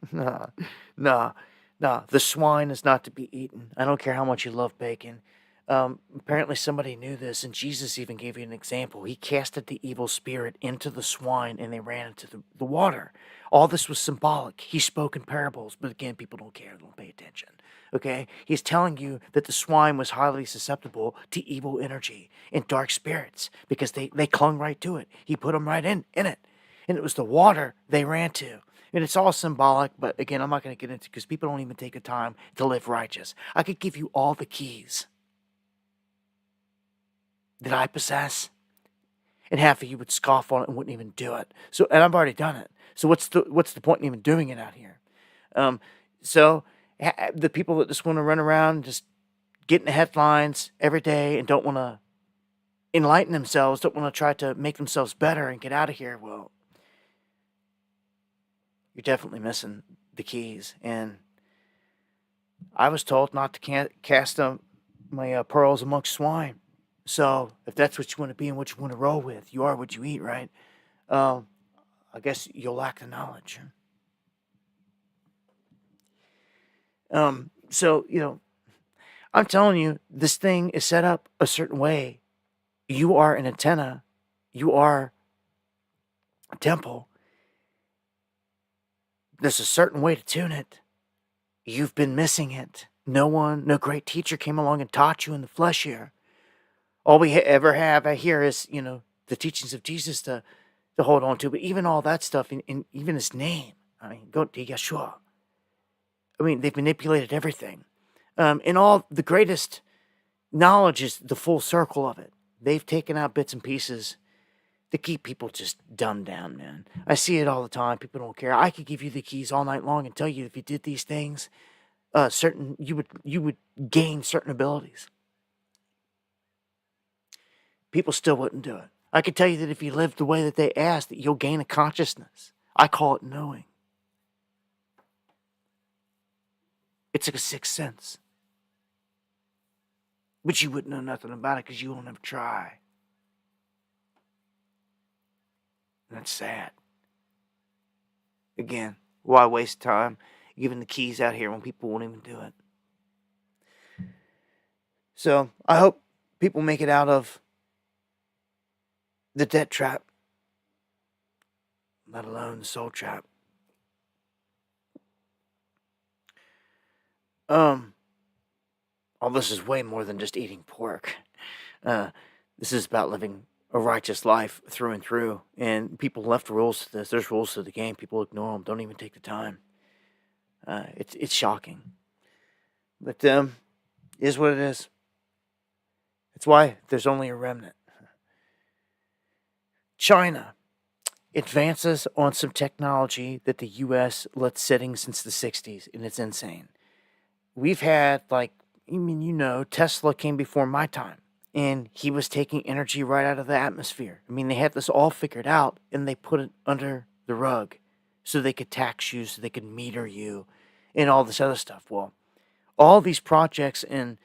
No. The swine is not to be eaten. I don't care how much you love bacon. Apparently somebody knew this, and Jesus even gave you an example. He casted the evil spirit into the swine, and they ran into the water. All this was symbolic. He spoke in parables, but again, people don't care. They don't pay attention. Okay? He's telling you that the swine was highly susceptible to evil energy and dark spirits because they clung right to it. He put them right in it. And it was the water they ran to. And it's all symbolic, but again, I'm not going to get into it because people don't even take the time to live righteous. I could give you all the keys that I possess, and half of you would scoff on it and wouldn't even do it. So, and I've already done it. So what's the point in even doing it out here? The people that just want to run around just getting the headlines every day and don't want to enlighten themselves, don't want to try to make themselves better and get out of here, well, you're definitely missing the keys. And I was told not to cast my pearls amongst swine. So if that's what you want to be and what you want to roll with, you are what you eat, right? I guess you'll lack the knowledge. I'm telling you, this thing is set up a certain way. You are an antenna. You are a temple. There's a certain way to tune it. You've been missing it. No great teacher came along and taught you in the flesh here. All we ever have here is, the teachings of Jesus to hold on to. But even all that stuff, in even his name, go to Yeshua. They've manipulated everything. And all the greatest knowledge is the full circle of it. They've taken out bits and pieces to keep people just dumbed down, man. I see it all the time. People don't care. I could give you the keys all night long and tell you if you did these things, you would gain certain abilities. People still wouldn't do it. I could tell you that if you live the way that they ask, that you'll gain a consciousness. I call it knowing. It's like a sixth sense. But you wouldn't know nothing about it because you won't ever try. And that's sad. Again, why waste time giving the keys out here when people won't even do it? So I hope people make it out of the debt trap. let alone the soul trap. All this is way more than just eating pork. This is about living a righteous life through and through. And people left rules to this. There's rules to the game. People ignore them. Don't even take the time. It's shocking. But is what it is. That's why there's only a remnant. China advances on some technology that the U.S. let sitting since the 60s, and it's insane. We've had, Tesla came before my time, and he was taking energy right out of the atmosphere. They had this all figured out, and they put it under the rug so they could tax you, so they could meter you, and all this other stuff. Well, all these projects and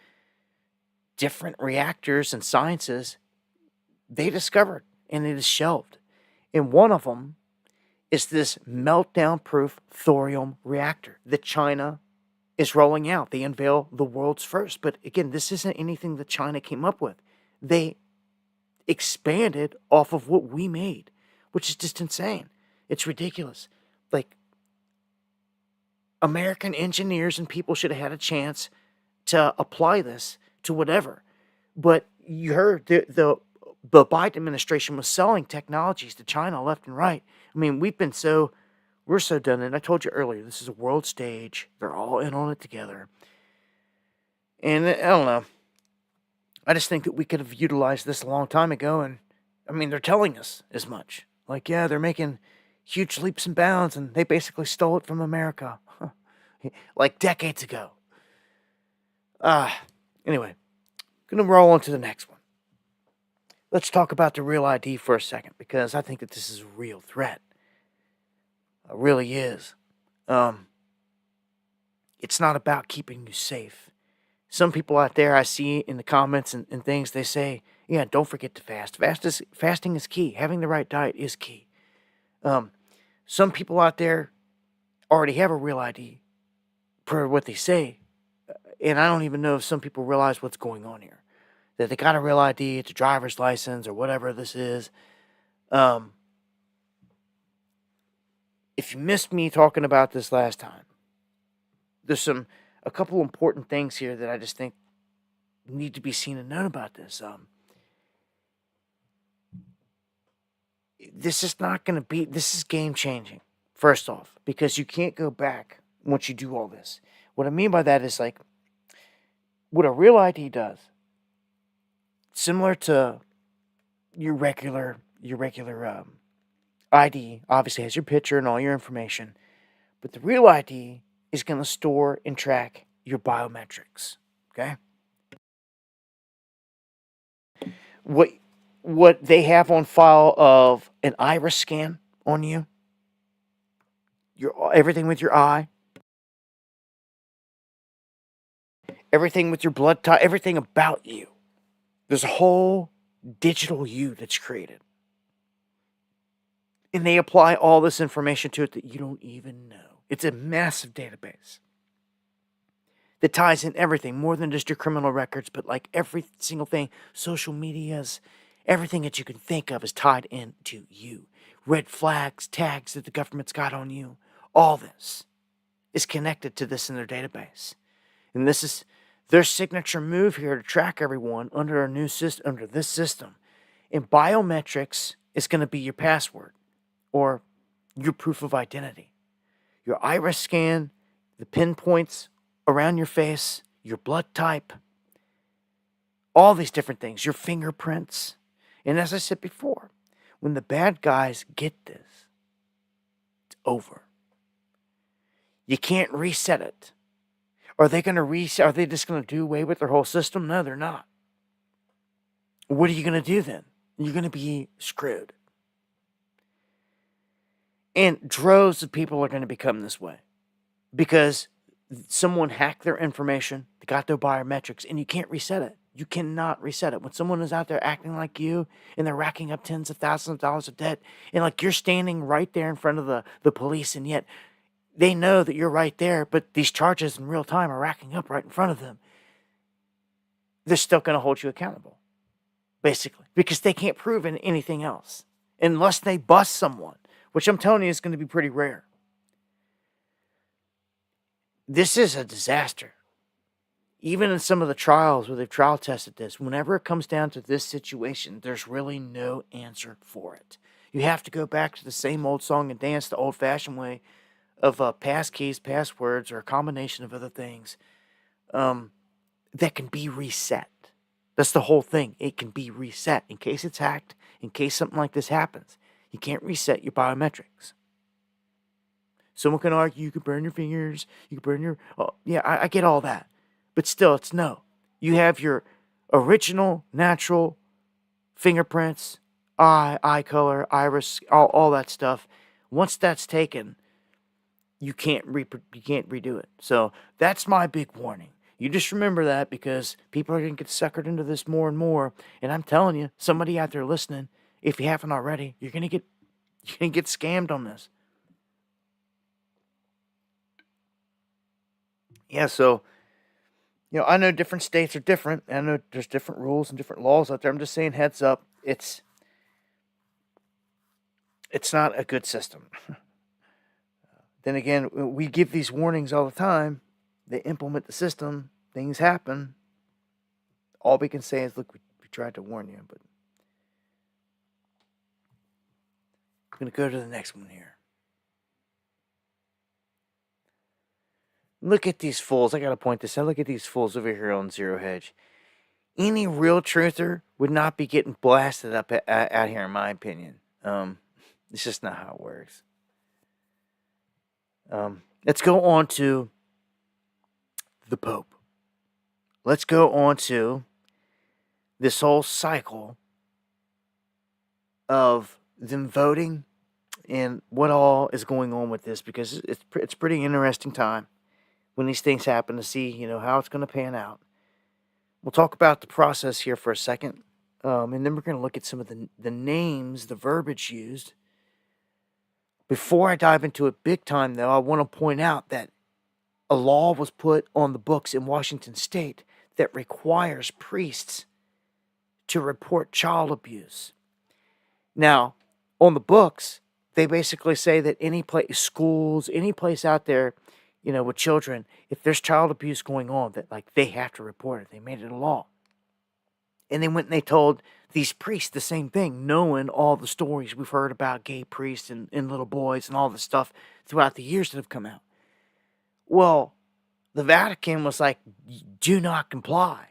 different reactors and sciences, they discovered, and it is shelved. And one of them is this meltdown-proof thorium reactor that China is rolling out. They unveil the world's first. But again, this isn't anything that China came up with. They expanded off of what we made, which is just insane. It's ridiculous. American engineers and people should have had a chance to apply this to whatever. But you heard the Biden administration was selling technologies to China left and right. We're so done. And I told you earlier, this is a world stage. They're all in on it together. And I don't know. I just think that we could have utilized this a long time ago. And they're telling us as much. They're making huge leaps and bounds, and they basically stole it from America. Decades ago. Anyway, gonna roll on to the next one. Let's talk about the Real ID for a second, because I think that this is a real threat. It really is. It's not about keeping you safe. Some people out there I see in the comments and things, they say, yeah, don't forget to fast. Fasting is key. Having the right diet is key. Some people out there already have a Real ID per what they say. And I don't even know if some people realize what's going on here. That they got a Real ID, it's a driver's license or whatever this is. If you missed me talking about this last time, there's a couple important things here that I just think need to be seen and known about this. This is not going to be, this is game changing, first off, because you can't go back once you do all this. What I mean by that is what a Real ID does, similar to your regular ID, obviously has your picture and all your information, but the Real ID is going to store and track your biometrics. Okay? What they have on file of an iris scan on you, everything with your eye, everything with your blood type, everything about you. There's a whole digital you that's created. And they apply all this information to it that you don't even know. It's a massive database that ties in everything, more than just your criminal records, but every single thing, social medias, everything that you can think of is tied into you. Red flags, tags that the government's got on you, all this is connected to this in their database. And this is their signature move here to track everyone under a new system, under this system. And biometrics is going to be your password or your proof of identity. Your iris scan, the pinpoints around your face, your blood type, all these different things, your fingerprints. And as I said before, when the bad guys get this, it's over. You can't reset it. Are they going to reset? Are they just going to do away with their whole system? No, they're not. What are you going to do then? You're going to be screwed. And droves of people are going to become this way because someone hacked their information, they got their biometrics, and you can't reset it. You cannot reset it. When someone is out there acting like you and they're racking up tens of thousands of dollars of debt, and you're standing right there in front of the police, and yet they know that you're right there, but these charges in real time are racking up right in front of them, they're still going to hold you accountable, basically, because they can't prove anything else unless they bust someone which I'm telling you is going to be pretty rare. This is a disaster. Even in some of the trials where they've trial tested this, whenever it comes down to this situation, there's really no answer for it. You have to go back to the same old song and dance, the old-fashioned way of passkeys, passwords, or a combination of other things that can be reset. That's the whole thing. It can be reset in case it's hacked, in case something like this happens. You can't reset your biometrics. Someone can argue you can burn your fingers, you can burn your... Oh, yeah, I get all that. But still, it's no. You have your original, natural fingerprints, eye color, iris, all that stuff. Once that's taken, you can't redo it. So that's my big warning. You just remember that, because people are going to get suckered into this more and more. And I'm telling you, somebody out there listening, if you haven't already, you're going to get scammed on this. Yeah, so, I know different states are different. I know there's different rules and different laws out there. I'm just saying, heads up, it's not a good system. Then again, we give these warnings all the time. They implement the system. Things happen. All we can say is, look, we tried to warn you, but I'm going to go to the next one here. Look at these fools. I got to point this out. Look at these fools over here on Zero Hedge. Any real truther would not be getting blasted up out here, in my opinion. It's just not how it works. Let's go on to the Pope. Let's go on to this whole cycle of them voting and what all is going on with this, because it's pretty interesting time when these things happen to see, how it's going to pan out. We'll talk about the process here for a second, and then we're going to look at some of the names, the verbiage used. Before I dive into it big time, though, I want to point out that a law was put on the books in Washington State that requires priests to report child abuse. Now, on the books, they basically say that any place, schools, any place out there, with children, if there's child abuse going on, that they have to report it. They made it a law. And they went and they told these priests the same thing, knowing all the stories we've heard about gay priests and little boys and all the stuff throughout the years that have come out. Well, the Vatican was like, do not comply.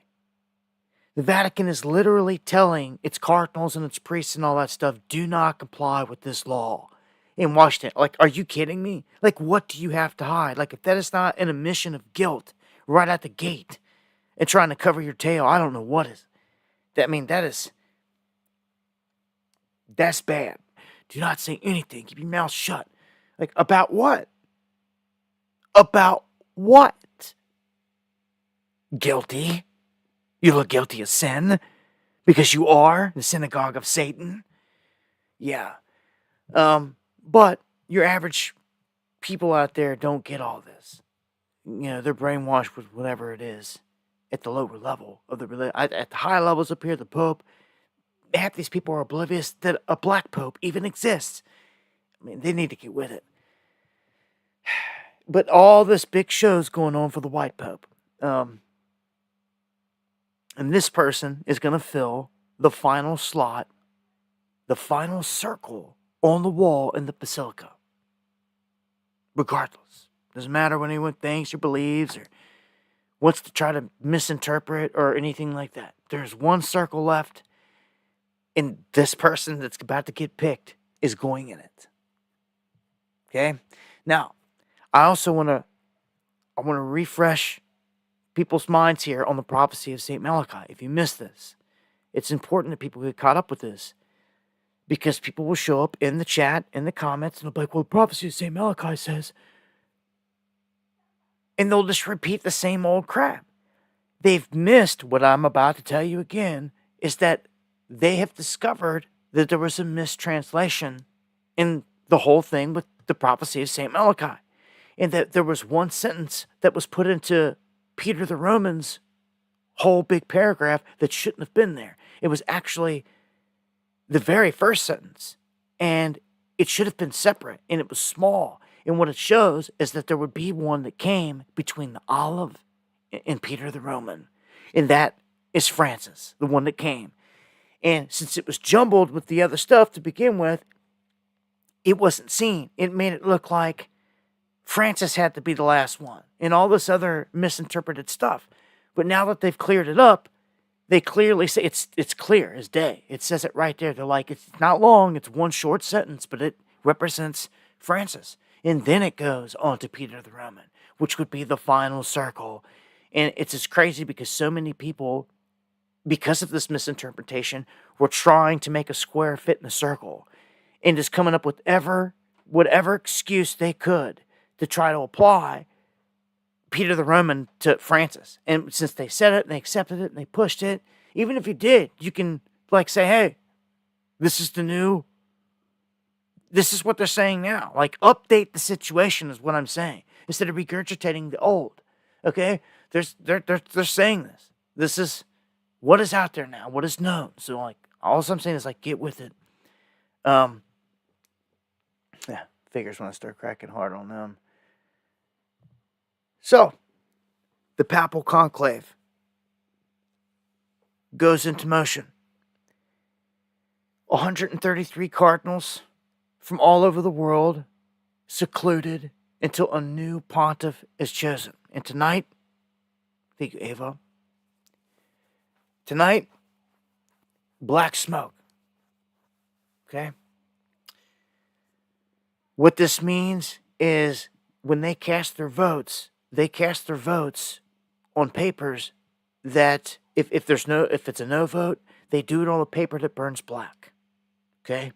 The Vatican is literally telling its cardinals and its priests and all that stuff, do not comply with this law in Washington. Are you kidding me? What do you have to hide? If that is not an admission of guilt right at the gate and trying to cover your tail, I don't know what is. That's bad. Do not say anything. Keep your mouth shut. About what? About what? Guilty? You look guilty of sin? Because you are the synagogue of Satan? Yeah. But your average people out there don't get all this. They're brainwashed with whatever it is at the lower level of the religion. At the high levels up here, the Pope, half these people are oblivious that a black Pope even exists. They need to get with it. But all this big show's going on for the white Pope. And this person is going to fill the final slot, the final circle on the wall in the basilica. Regardless. Doesn't matter what anyone thinks or believes or wants to try to misinterpret or anything like that. There's one circle left, and this person that's about to get picked is going in it. Okay? Now, I also want to refresh people's minds here on the prophecy of St. Malachi. If you missed this, it's important that people get caught up with this, because people will show up in the chat, in the comments, and they'll be like, well, the prophecy of St. Malachi says, and they'll just repeat the same old crap. They've missed what I'm about to tell you again, is that they have discovered that there was a mistranslation in the whole thing with the prophecy of St. Malachi, and that there was one sentence that was put into Peter the Roman's whole big paragraph that shouldn't have been there. It was actually the very first sentence, and it should have been separate, and it was small. And what it shows is that there would be one that came between the olive and Peter the Roman. And that is Francis, the one that came. And since it was jumbled with the other stuff to begin with, it wasn't seen. It made it look like Francis had to be the last one and all this other misinterpreted stuff. But now that they've cleared it up, they clearly say it's clear as day. It says it right there. They're like, it's not long. It's one short sentence, but it represents Francis. And then it goes on to Peter the Roman, which would be the final circle. And it's just crazy because so many people, because of this misinterpretation, were trying to make a square fit in a circle and just coming up with whatever excuse they could to try to apply Peter the Roman to Francis. And since they said it and they accepted it and they pushed it, even if you did, you can like say, hey, this is what they're saying now. Like, update the situation is what I'm saying. Instead of regurgitating the old. Okay? They're saying this. This is what is out there now, what is known. So like all I'm saying is like get with it. Yeah, figures when I start cracking hard on them. So, the papal conclave goes into motion. 133 cardinals from all over the world, secluded until a new pontiff is chosen. And tonight, thank you, Ava. Tonight, black smoke. Okay? What this means is when they cast their votes on papers that if it's a no vote, they do it on a paper that burns black. Okay?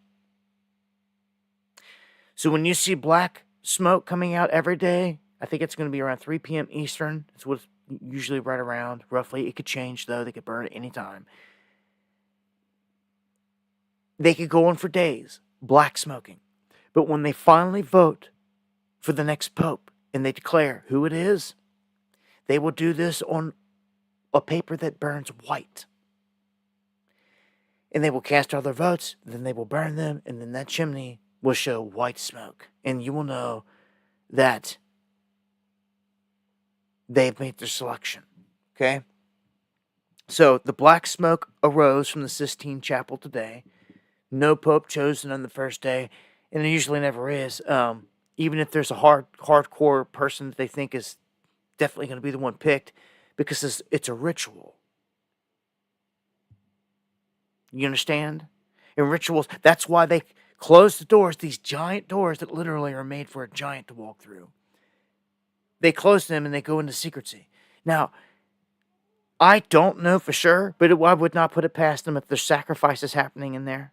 So when you see black smoke coming out every day, I think it's going to be around 3 p.m. Eastern. It's what it's usually right around, roughly. It could change, though. They could burn at any time. They could go on for days, black smoking. But when they finally vote for the next pope and they declare who it is, they will do this on a paper that burns white. And they will cast all their votes, then they will burn them, and then that chimney will show white smoke. And you will know that they've made their selection. Okay? So the black smoke arose from the Sistine Chapel today. No pope chosen on the first day, and there usually never is. Even if there's a hardcore person that they think is definitely going to be the one picked, because it's a ritual. You understand? In rituals, that's why they close the doors, these giant doors that literally are made for a giant to walk through. They close them and they go into secrecy. Now, I don't know for sure, but I would not put it past them if there's sacrifices happening in there.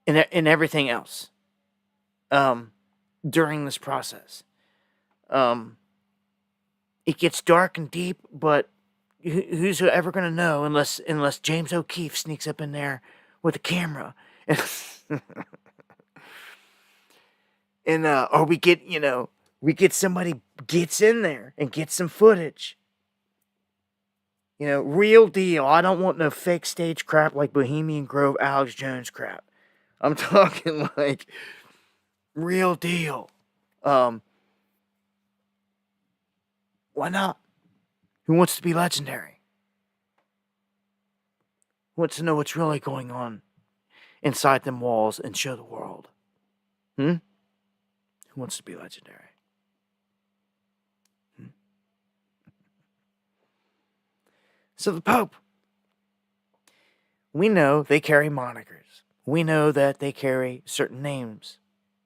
And everything else. During this process. It gets dark and deep, but who's ever going to know unless James O'Keefe sneaks up in there with a camera. And or we get somebody gets in there and gets some footage. Real deal. I don't want no fake stage crap like Bohemian Grove Alex Jones crap. I'm talking like real deal. Why not? Who wants to be legendary? Who wants to know what's really going on inside them walls and show the world? Who wants to be legendary? So the Pope, we know they carry monikers. We know that they carry certain names,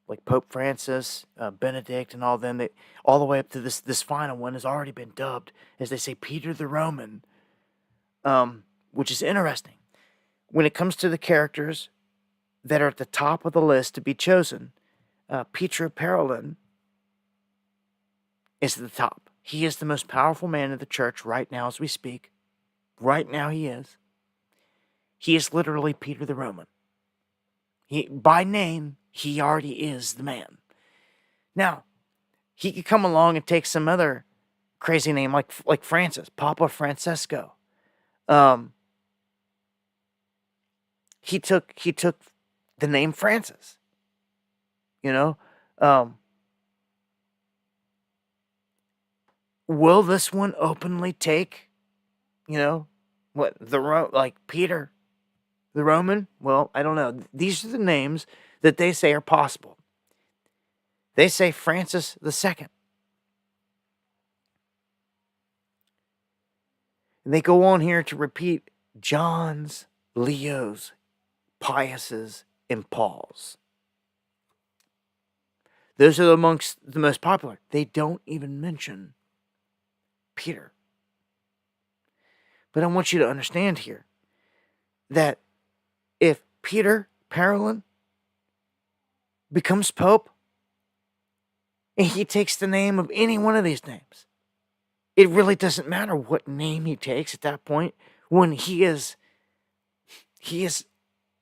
like Pope Francis, Benedict, and all them. All the way up to this final one has already been dubbed, as they say, Peter the Roman, which is interesting. When it comes to the characters that are at the top of the list to be chosen, Pietro Parolin is at the top. He is the most powerful man in the church right now as we speak. Right now he is. He is literally Peter the Roman. By name, he already is the man. Now, he could come along and take some other crazy name like Francis, Papa Francesco. he took the name Francis. You know, um, will this one openly take, what like Peter the Roman? Well, I don't know. These are the names that they say are possible. They say Francis II. And they go on here to repeat John's, Leo's, Pius's, and Paul's. Those are amongst the most popular. They don't even mention Peter. But I want you to understand here that if Peter Parolin becomes Pope and he takes the name of any one of these names, it really doesn't matter what name he takes at that point when he is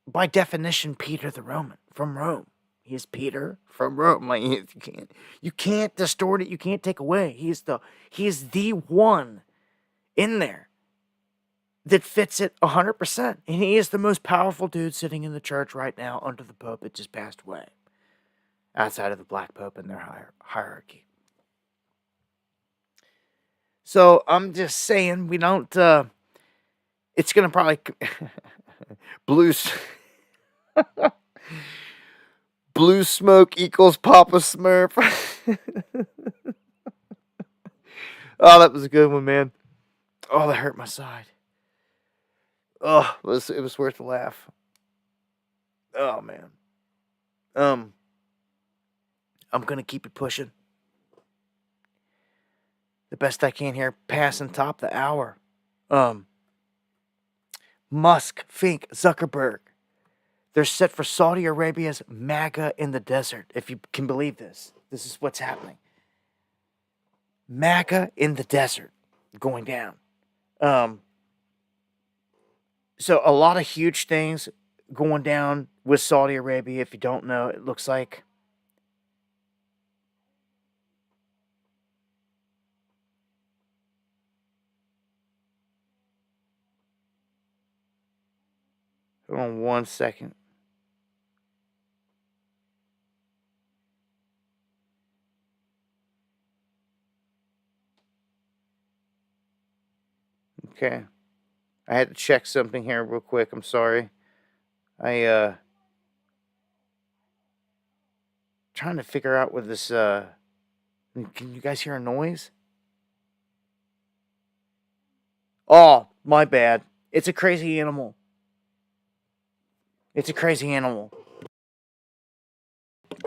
by definition Peter the Roman from Rome. He is Peter from Rome. Like you can't distort it. You can't take away. He is the one in there that fits it 100%. And he is the most powerful dude sitting in the church right now under the Pope that just passed away, outside of the Black Pope and their hierarchy. So I'm just saying we don't. It's gonna probably blue smoke equals Papa Smurf. Oh, that was a good one, man. Oh, that hurt my side. Oh, it was worth the laugh. Oh man. I'm gonna keep it pushing the best I can here, passing top the hour. Musk, Fink, Zuckerberg. They're set for Saudi Arabia's MAGA in the desert. If you can believe this. This is what's happening. MAGA in the desert going down. So a lot of huge things going down with Saudi Arabia. If you don't know, it looks like hold on 1 second. Okay. I had to check something here real quick. I'm sorry. Trying to figure out what this can you guys hear a noise? Oh, my bad. It's a crazy animal. It's a crazy animal.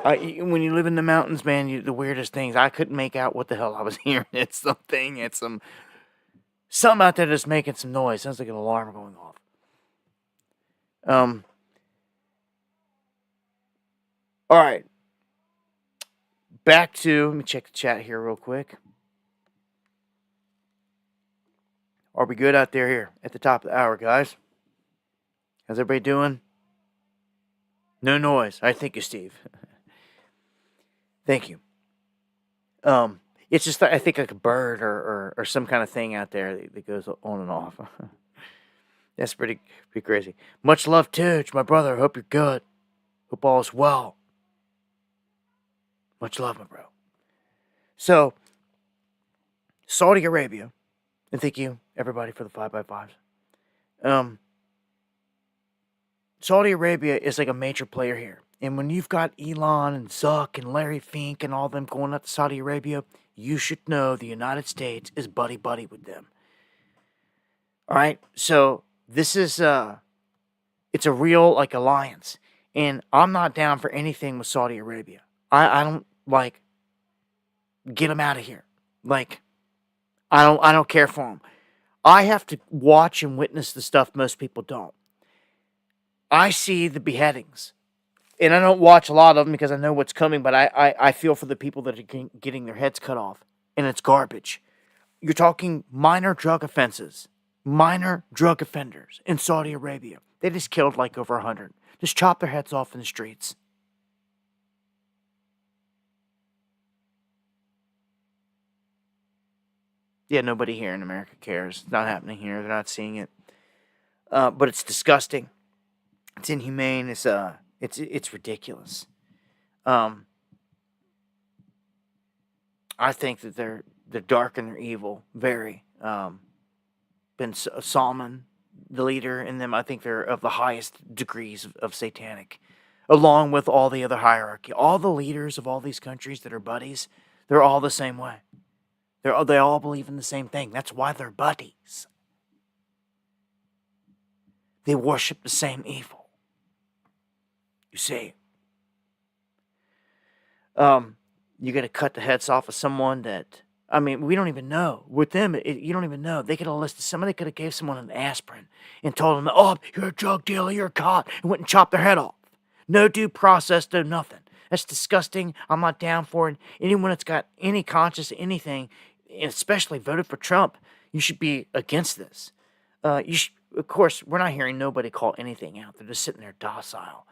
When you live in the mountains, man, the weirdest things. I couldn't make out what the hell I was hearing. It's something. It's something out there that's making some noise. Sounds like an alarm going off. All right. Back to, let me check the chat here real quick. Are we good out there here at the top of the hour, guys? How's everybody doing? No noise. I thank you, Steve. Thank you. It's just I think like a bird or some kind of thing out there that goes on and off. That's pretty crazy. Much love, Tooch, my brother. Hope you're good. Hope all is well. Much love, my bro. So, Saudi Arabia, and thank you everybody for the 5x5s. Saudi Arabia is like a major player here. And when you've got Elon and Zuck and Larry Fink and all them going up to Saudi Arabia, you should know the United States is buddy-buddy with them. All right? So this is, it's a real, like, alliance. And I'm not down for anything with Saudi Arabia. I don't, like, get them out of here. Like, I don't care for them. I have to watch and witness the stuff most people don't. I see the beheadings. And I don't watch a lot of them because I know what's coming, but I feel for the people that are getting their heads cut off. And it's garbage. You're talking minor drug offenses. Minor drug offenders in Saudi Arabia. They just killed like over 100. Just chopped their heads off in the streets. Yeah, nobody here in America cares. It's not happening here. They're not seeing it. But it's disgusting. It's inhumane. It's ridiculous. Um, I think that they're dark and they're evil. Very. Salman, the leader in them, I think they're of the highest degrees of satanic, along with all the other hierarchy. All the leaders of all these countries that are buddies, they're all the same way. They all believe in the same thing. That's why they're buddies. They worship the same evil. You see. You got to cut the heads off of someone that, I mean, we don't even know. With them, you don't even know. They could have listed, somebody could have gave someone an aspirin and told them, oh, you're a drug dealer, you're caught, and went and chopped their head off. No due process, no nothing. That's disgusting. I'm not down for it. Anyone that's got any conscience, anything, especially voted for Trump, you should be against this. Of course, we're not hearing nobody call anything out. They're just sitting there docile.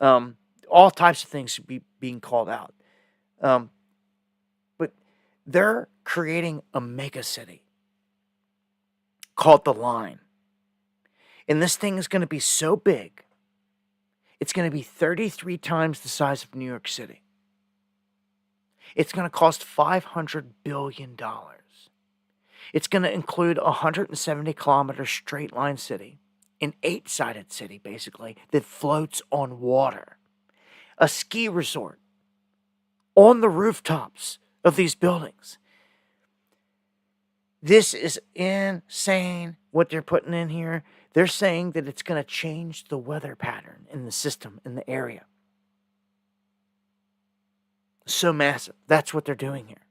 All types of things should be being called out. But they're creating a mega city called the Line. And this thing is going to be so big, it's going to be 33 times the size of New York City. It's going to cost $500 billion. It's going to include a 170-kilometer straight line city, an 8-sided city, basically, that floats on water, a ski resort on the rooftops of these buildings. This is insane what they're putting in here. They're saying that it's going to change the weather pattern in the system, in the area. So massive. That's what they're doing here.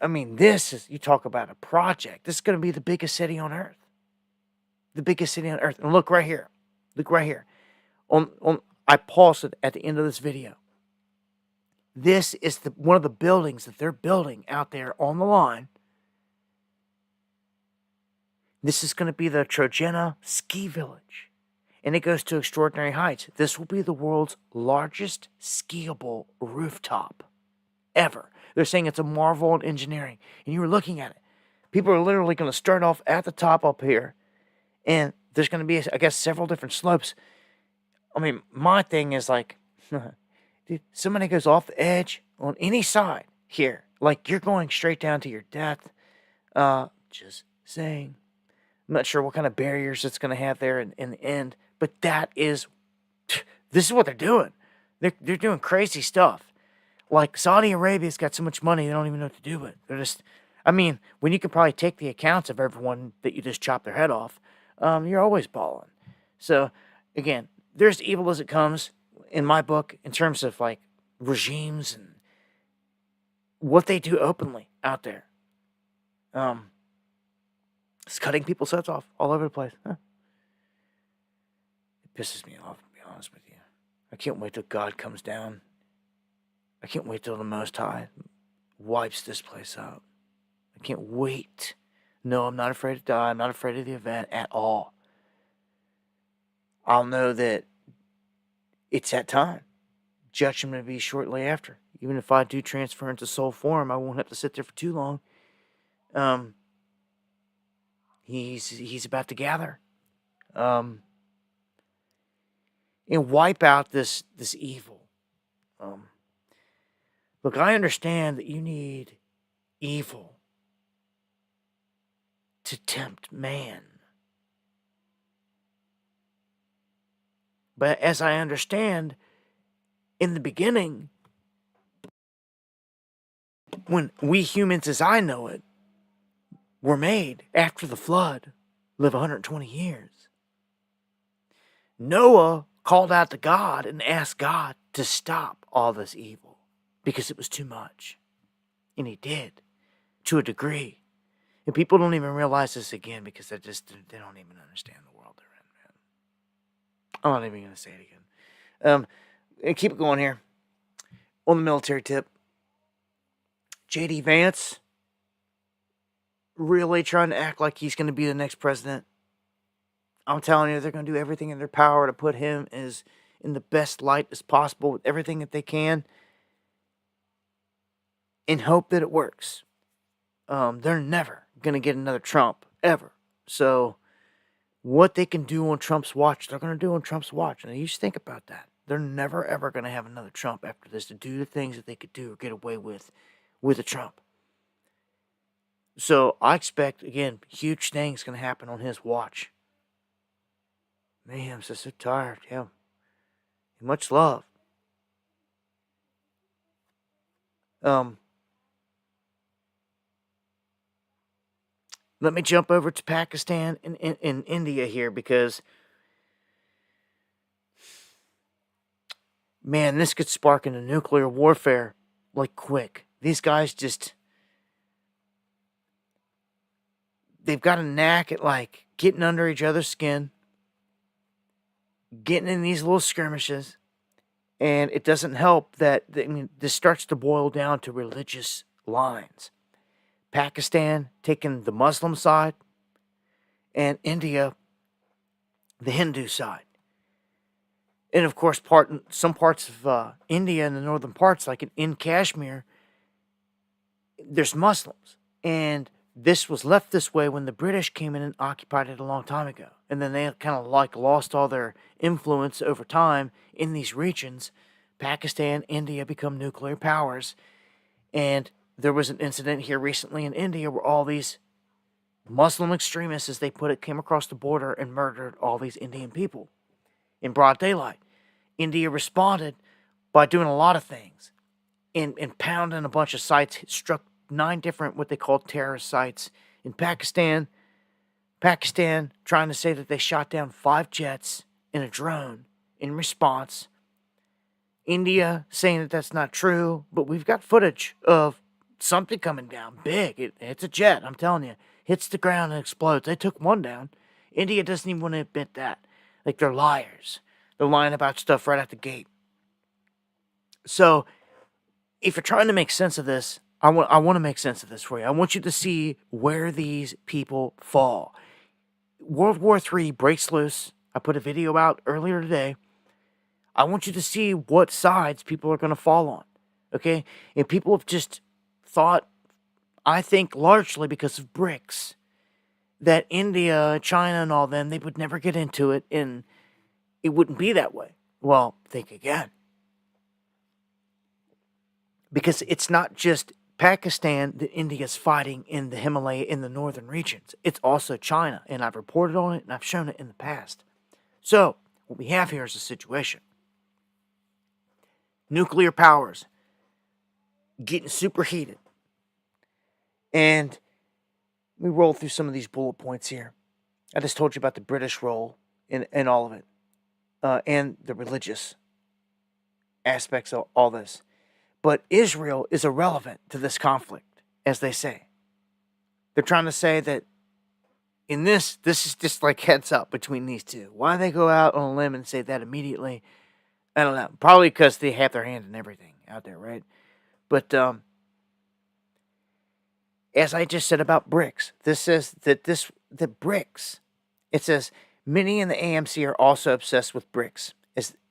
I mean, you talk about a project. This is going to be the biggest city on Earth. The biggest city on Earth. And look right here. Look right here. I paused it at the end of this video. This is one of the buildings that they're building out there on the Line. This is going to be the Trojena Ski Village. And it goes to extraordinary heights. This will be the world's largest skiable rooftop ever. They're saying it's a marvel in engineering. And you were looking at it. People are literally going to start off at the top up here. And there's going to be, I guess, several different slopes. I mean, my thing is like, dude, somebody goes off the edge on any side here. Like, you're going straight down to your death. Just saying. I'm not sure what kind of barriers it's going to have there in the end. But this is what they're doing. They're doing crazy stuff. Like, Saudi Arabia's got so much money, they don't even know what to do with it. They're just, I mean, when you can probably take the accounts of everyone that you just chop their head off, you're always balling. So, again, they're as evil as it comes in my book in terms of, like, regimes and what they do openly out there. It's cutting people's heads off all over the place. Huh? It pisses me off, to be honest with you. I can't wait till God comes down. I can't wait till the Most High wipes this place out. I can't wait. No, I'm not afraid to die. I'm not afraid of the event at all. I'll know that it's that time. Judgment will be shortly after. Even if I do transfer into soul form, I won't have to sit there for too long. He's about to gather. And wipe out this evil. Look, I understand that you need evil to tempt man. But as I understand, in the beginning, when we humans as I know it were made after the flood, live 120 years, Noah called out to God and asked God to stop all this evil because it was too much. And he did, to a degree. And people don't even realize this again because they don't even understand the world they're in, man. I'm not even going to say it again. And keep it going here. On the military tip, J.D. Vance really trying to act like he's going to be the next president. I'm telling you, they're going to do everything in their power to put him in the best light as possible with everything that they can and hope that it works. They're never going to get another Trump, ever. So, what they can do on Trump's watch, they're going to do on Trump's watch. And you just think about that. They're never, ever going to have another Trump after this to do the things that they could do or get away with a Trump. So I expect, again, huge things going to happen on his watch. Man, I'm so tired. Yeah. Much love. Let me jump over to Pakistan and India here because, man, this could spark into nuclear warfare like quick. These guys just, they've got a knack at like getting under each other's skin, getting in these little skirmishes, and it doesn't help that, this starts to boil down to religious lines. Pakistan taking the Muslim side, and India the Hindu side. And of course, some parts of India and the northern parts, like in Kashmir, there's Muslims. And this was left this way when the British came in and occupied it a long time ago. And then they kind of like lost all their influence over time in these regions. Pakistan, India become nuclear powers. And there was an incident here recently in India where all these Muslim extremists, as they put it, came across the border and murdered all these Indian people in broad daylight. India responded by doing a lot of things and pounding a bunch of sites, struck 9 different what they called terrorist sites in Pakistan. Pakistan trying to say that they shot down 5 jets in a drone in response. India saying that that's not true, but we've got footage of something coming down big. It's a jet, I'm telling you. Hits the ground and explodes. They took 1 down. India doesn't even want to admit that. Like, they're liars. They're lying about stuff right at the gate. So, if you're trying to make sense of this, I want to make sense of this for you. I want you to see where these people fall. World War III breaks loose. I put a video out earlier today. I want you to see what sides people are going to fall on. Okay? And people have just thought, I think largely because of BRICS, that India, China, and all them, they would never get into it, and it wouldn't be that way. Well, think again. Because it's not just Pakistan that India's fighting in the Himalaya in the northern regions. It's also China, and I've reported on it, and I've shown it in the past. So, what we have here is a situation. Nuclear powers getting superheated. And we roll through some of these bullet points here. I just told you about the British role in all of it. And the religious aspects of all this. But Israel is irrelevant to this conflict, as they say. They're trying to say that in this is just like heads up between these two. Why they go out on a limb and say that immediately, I don't know. Probably because they have their hand in everything out there, right? But as I just said about BRICS, this says that the BRICS, it says many in the AMC are also obsessed with BRICS,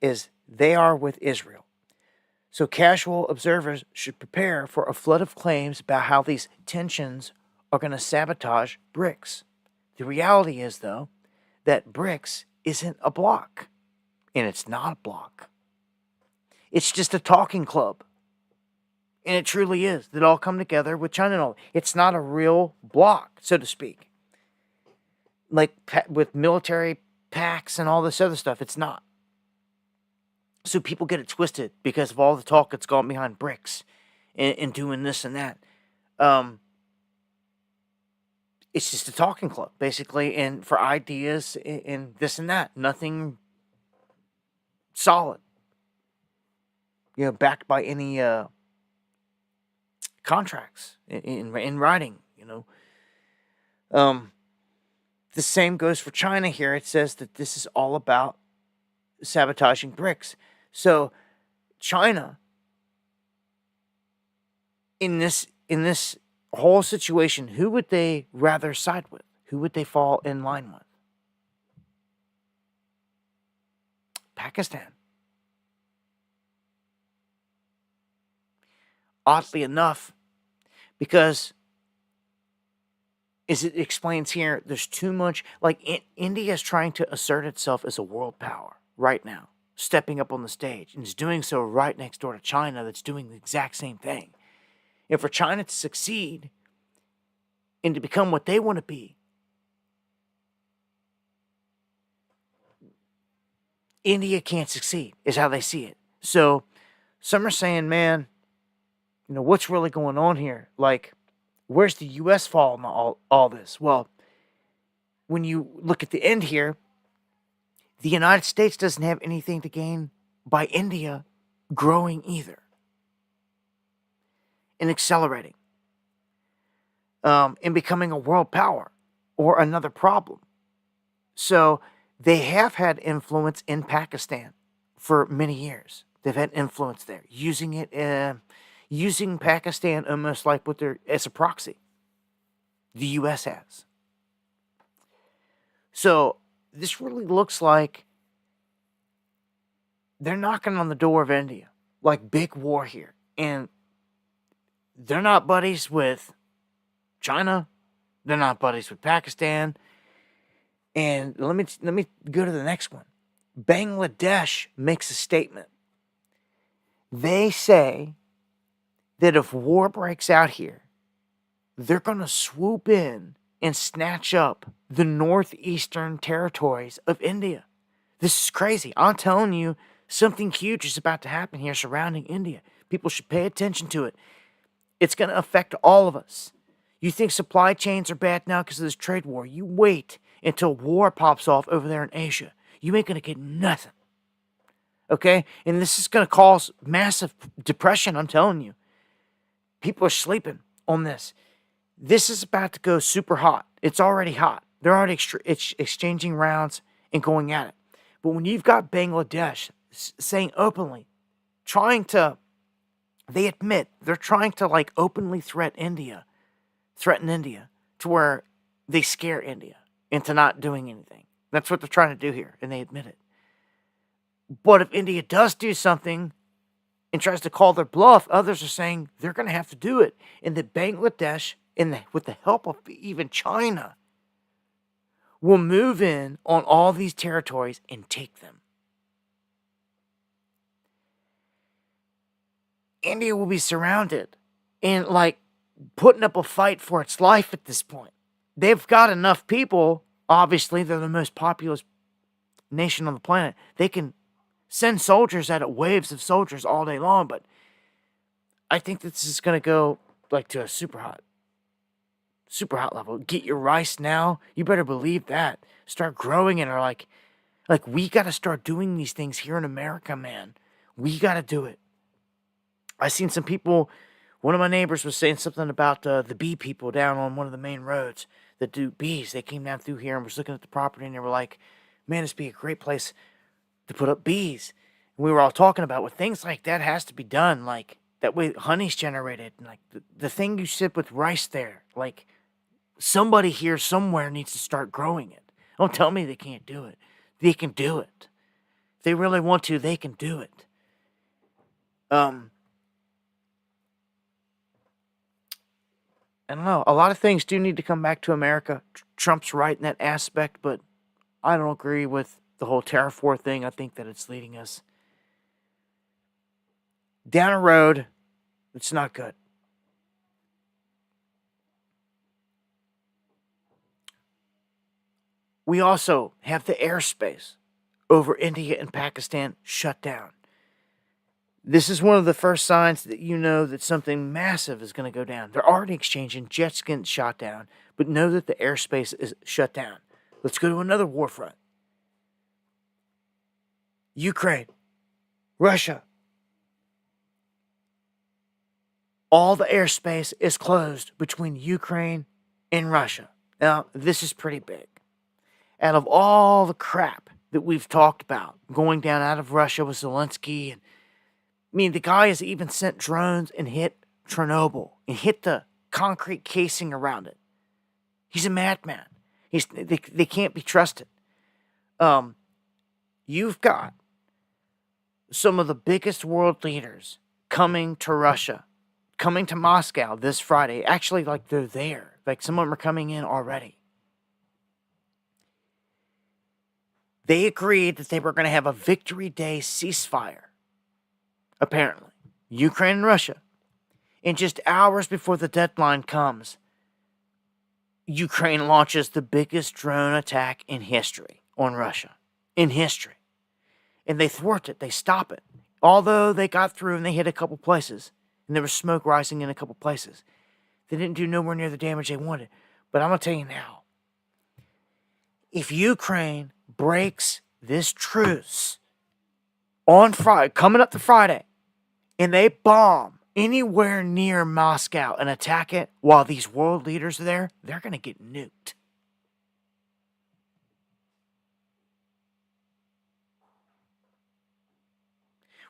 as they are with Israel. So casual observers should prepare for a flood of claims about how these tensions are going to sabotage BRICS. The reality is, though, that BRICS isn't a bloc, and it's not a bloc. It's just a talking club. And it truly is. That all come together with China and all. It's not a real bloc, so to speak. Like with military pacts and all this other stuff, it's not. So people get it twisted because of all the talk that's gone behind BRICS and doing this and that. It's just a talking club, basically, and for ideas and this and that. Nothing solid. Backed by any contracts in writing, The same goes for China here. It says that this is all about sabotaging BRICS. So China, in this whole situation, who would they rather side with? Who would they fall in line with? Pakistan. Oddly enough, because is it explains here there's too much, like India is trying to assert itself as a world power right now, stepping up on the stage, and is doing so right next door to China that's doing the exact same thing. And for China to succeed and to become what they want to be, India can't succeed, is how they see it. So some are saying, man, what's really going on here? Like, where's the U.S. fall in all this? Well, when you look at the end here, the United States doesn't have anything to gain by India growing either and accelerating and becoming a world power or another problem. So they have had influence in Pakistan for many years. They've had influence there, using Pakistan almost like as a proxy. The U.S. has. So this really looks like they're knocking on the door of India, like big war here, and they're not buddies with China. They're not buddies with Pakistan. And let me go to the next one. Bangladesh makes a statement. They say that if war breaks out here, they're going to swoop in and snatch up the northeastern territories of India. This is crazy. I'm telling you, something huge is about to happen here surrounding India. People should pay attention to it. It's going to affect all of us. You think supply chains are bad now because of this trade war? You wait until war pops off over there in Asia. You ain't going to get nothing. Okay? And this is going to cause massive depression, I'm telling you. People are sleeping on this. This is about to go super hot. It's already hot. They're already exchanging rounds and going at it. But when you've got Bangladesh saying openly, they admit they're trying to like openly threaten India to where they scare India into not doing anything. That's what they're trying to do here, and they admit it. But if India does do something and tries to call their bluff, others are saying they're going to have to do it. And that Bangladesh, with the help of even China, will move in on all these territories and take them. India will be surrounded and like putting up a fight for its life at this point. They've got enough people. Obviously, they're the most populous nation on the planet. They can send soldiers at it, waves of soldiers all day long, but I think this is going to go like to a super hot level. Get your rice now. You better believe that. Start growing it, or like we got to start doing these things here in America, man. We got to do it. I seen some people, one of my neighbors was saying something about the bee people down on one of the main roads that do bees. They came down through here and was looking at the property, and they were like, man, this would be a great place to put up bees. And we were all talking about, well, things like that has to be done. Like, that way honey's generated. And like the thing you said with rice there, like somebody here somewhere needs to start growing it. Don't tell me they can't do it. They can do it. If they really want to, they can do it. I don't know. A lot of things do need to come back to America. Trump's right in that aspect, but I don't agree with the whole tariff war thing. I think that it's leading us down a road that's not good. We also have the airspace over India and Pakistan shut down. This is one of the first signs that you know that something massive is going to go down. They're already exchanging, jets getting shot down, but know that the airspace is shut down. Let's go to another war front. Ukraine, Russia. All the airspace is closed between Ukraine and Russia. Now, this is pretty big. Out of all the crap that we've talked about going down out of Russia with Zelensky, and I mean, the guy has even sent drones and hit Chernobyl and hit the concrete casing around it. He's a madman. They can't be trusted. You've got some of the biggest world leaders coming to Russia, coming to Moscow this Friday. Actually, like, they're there. Like, some of them are coming in already. They agreed that they were going to have a Victory Day ceasefire. Apparently. Ukraine and Russia. And just hours before the deadline comes, Ukraine launches the biggest drone attack in history on Russia. In history. And they thwart it. They stop it. Although they got through and they hit a couple places. And there was smoke rising in a couple places. They didn't do nowhere near the damage they wanted. But I'm going to tell you now. If Ukraine breaks this truce on Friday, coming up to Friday, and they bomb anywhere near Moscow and attack it while these world leaders are there, they're going to get nuked.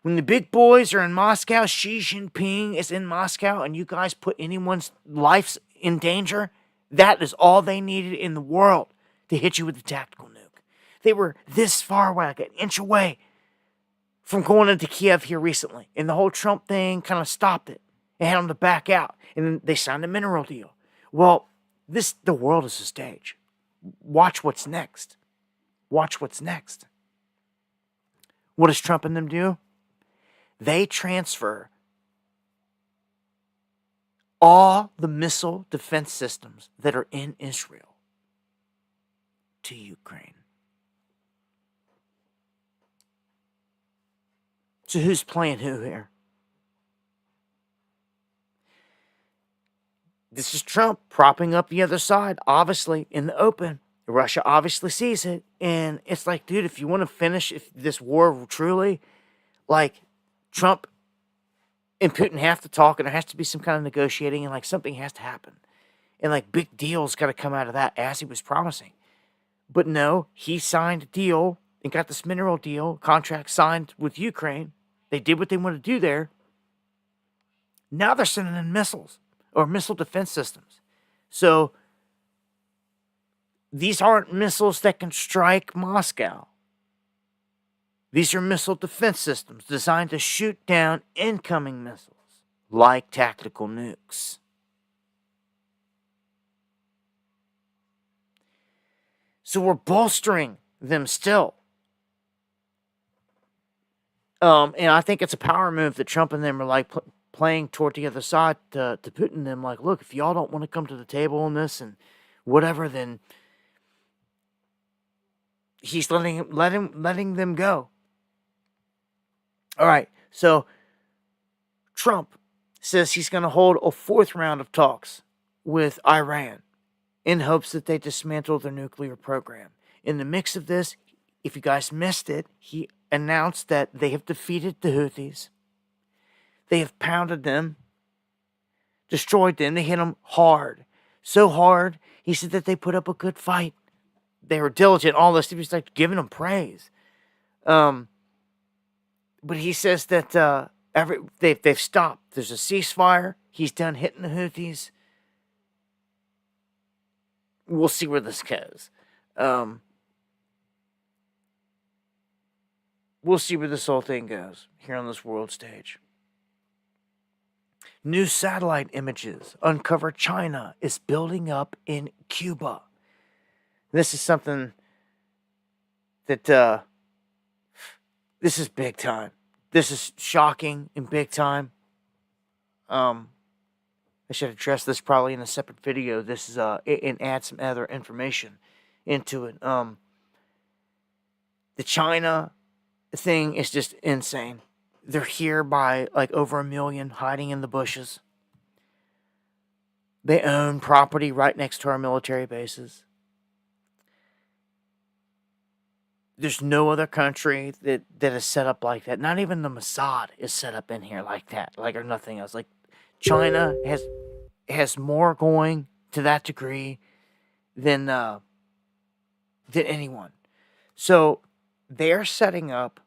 When the big boys are in Moscow, Xi Jinping is in Moscow, and you guys put anyone's life in danger, that is all they needed in the world to hit you with a tactical nuke. They were this far away, like an inch away from going into Kiev here recently. And the whole Trump thing kind of stopped it and had them to back out. And then they signed a mineral deal. Well, the world is a stage. Watch what's next. Watch what's next. What does Trump and them do? They transfer all the missile defense systems that are in Israel to Ukraine. So who's playing who here? This is Trump propping up the other side, obviously, in the open. Russia obviously sees it. And it's like, dude, if you want to finish this war truly, like, Trump and Putin have to talk, and there has to be some kind of negotiating, and, like, something has to happen. And, like, big deals got to come out of that, as he was promising. But no, he signed a deal and got this mineral deal, contract signed with Ukraine. They did what they wanted to do there. Now they're sending in missiles or missile defense systems. So these aren't missiles that can strike Moscow. These are missile defense systems designed to shoot down incoming missiles like tactical nukes. So we're bolstering them still. And I think it's a power move that Trump and them are like playing toward the other side to Putin. Them like, look, if y'all don't want to come to the table on this and whatever, then he's letting them go. All right, so Trump says he's going to hold a fourth round of talks with Iran in hopes that they dismantle their nuclear program. In the mix of this, if you guys missed it, he announced that they have defeated the Houthis. They have pounded them, destroyed them. They hit them hard. So hard, he said that they put up a good fight. They were diligent, all this. He was like giving them praise. But he says that they've stopped. There's a ceasefire. He's done hitting the Houthis. We'll see where this goes. We'll see where this whole thing goes here on this world stage. New satellite images uncover China is building up in Cuba. This is something that this is big time. This is shocking and big time. I should address this probably in a separate video. This is and add some other information into it. The China thing is just insane. They're here by like over 1 million, hiding in the bushes. They own property right next to our military bases. There's no other country that is set up like that. Not even the Mossad is set up in here like that, like or nothing else. Like China has more going to that degree than anyone. So they're setting up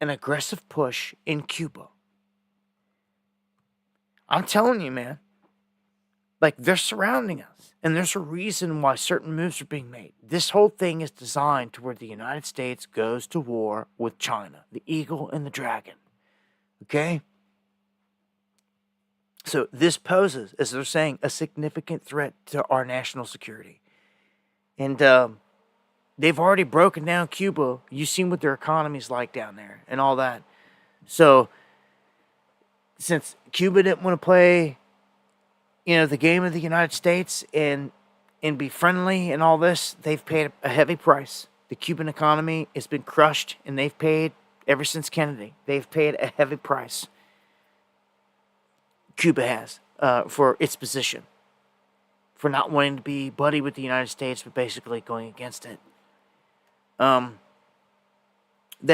an aggressive push in Cuba. I'm telling you, man. Like, they're surrounding us. And there's a reason why certain moves are being made. This whole thing is designed to where the United States goes to war with China. The eagle and the dragon. Okay? So this poses, as they're saying, a significant threat to our national security. And they've already broken down Cuba. You've seen what their economy's like down there and all that. So since Cuba didn't want to play, the game of the United States and be friendly and all this, they've paid a heavy price. The Cuban economy has been crushed, and they've paid, ever since Kennedy, they've paid a heavy price. Cuba has, for its position, for not wanting to be buddy with the United States, but basically going against it. That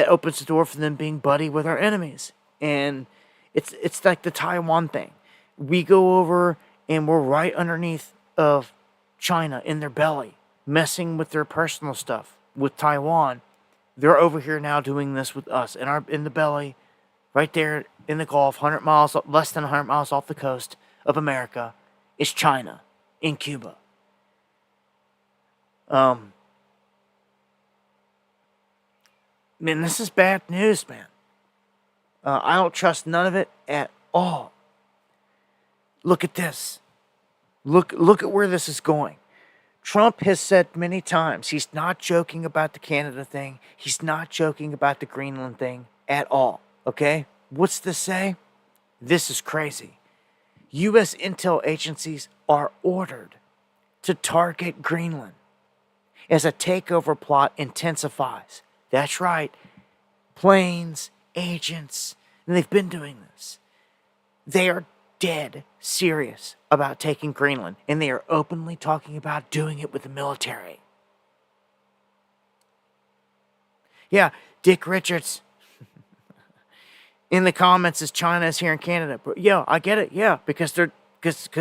opens the door for them being buddy with our enemies. And it's like the Taiwan thing. We go over and we're right underneath of China in their belly, messing with their personal stuff. With Taiwan, they're over here now doing this with us in the belly, right there in the Gulf, less than 100 miles off the coast of America, is China in Cuba. Man, this is bad news, man. I don't trust none of it at all. Look at this. Look at where this is going. Trump has said many times he's not joking about the Canada thing. He's not joking about the Greenland thing at all. Okay? What's this say? This is crazy. U.S. intel agencies are ordered to target Greenland as a takeover plot intensifies. That's right. Planes, agents, and they've been doing this. They are dead serious about taking Greenland, and they are openly talking about doing it with the military. Yeah, Dick Richards in the comments says China is here in Canada. But yeah, I get it. Yeah, because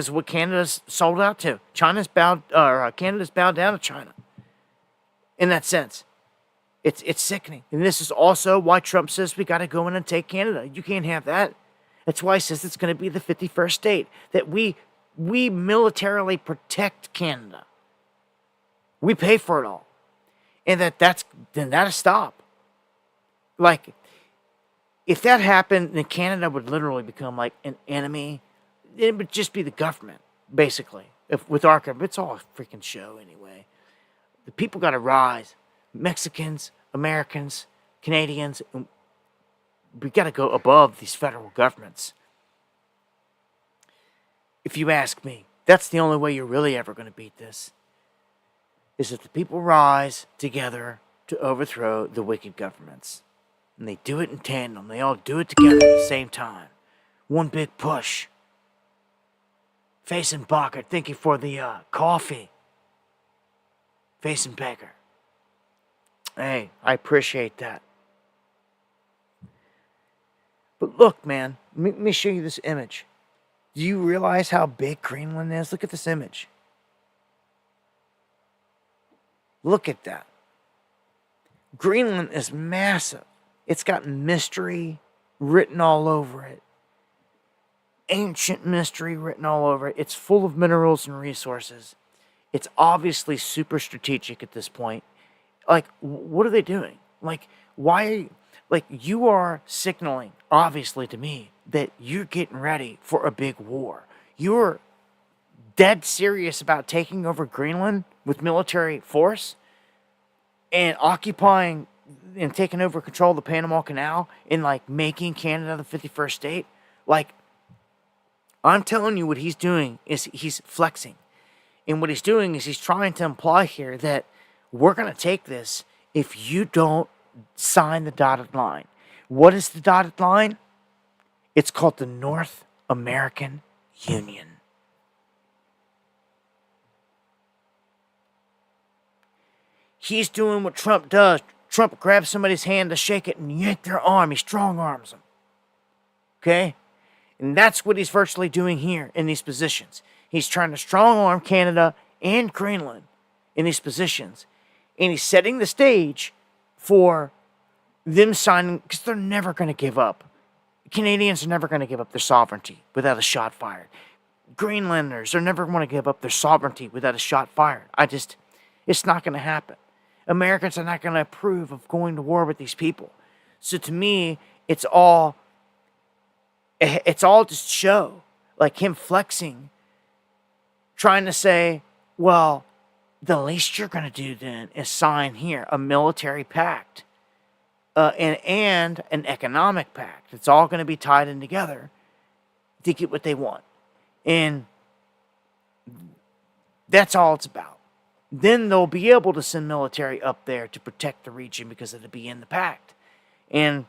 what Canada's sold out to. Canada's bowed down to China. In that sense, it's sickening. And this is also why Trump says we got to go in and take Canada. You can't have that. That's why he says it's going to be the 51st state. That we militarily protect Canada. We pay for it all. And then that'll stop. Like, if that happened, then Canada would literally become like an enemy. It would just be the government, basically. With our government, it's all a freaking show anyway. The people got to rise. Mexicans, Americans, Canadians, we got to go above these federal governments. If you ask me, that's the only way you're really ever going to beat this. Is if the people rise together to overthrow the wicked governments. And they do it in tandem. They all do it together at the same time. One big push. Facing Bacher, thank you for the coffee. Facing Baker. Hey, I appreciate that. But look, man, let me show you this image. Do you realize how big Greenland is? Look at this image. Look at that. Greenland is massive. It's got mystery written all over it. Ancient mystery written all over it. It's full of minerals and resources. It's obviously super strategic at this point. Like, what are they doing? Like, why? Like, you are signaling, obviously to me, that you're getting ready for a big war. You're dead serious about taking over Greenland with military force and occupying and taking over control of the Panama Canal and, like, making Canada the 51st state. Like, I'm telling you, what he's doing is he's flexing. And what he's doing is he's trying to imply here that we're going to take this if you don't sign the dotted line. What is the dotted line? It's called the North American Union. He's doing what Trump does. Trump grabs somebody's hand to shake it and yank their arm. He strong arms them. Okay? And that's what he's virtually doing here in these positions. He's trying to strong arm Canada and Greenland in these positions. And he's setting the stage for them signing, because they're never going to give up. Canadians are never going to give up their sovereignty without a shot fired. Greenlanders are never going to give up their sovereignty without a shot fired. It's not going to happen. Americans are not going to approve of going to war with these people. So to me, it's all just show. like him flexing, trying to say, well, the least you're going to do then is sign here a military pact and an economic pact. It's all going to be tied in together to get what they want. And that's all it's about. Then they'll be able to send military up there to protect the region because it'll be in the pact. And,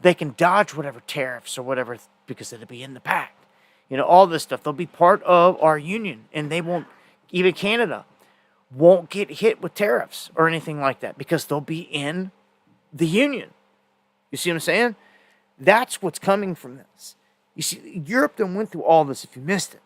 they can dodge whatever tariffs or whatever because it'll be in the pact. All this stuff. They'll be part of our union, and they won't, even Canada, won't get hit with tariffs or anything like that because they'll be in the union. You see what I'm saying? That's what's coming from this. You see, Europe then went through all this if you missed it.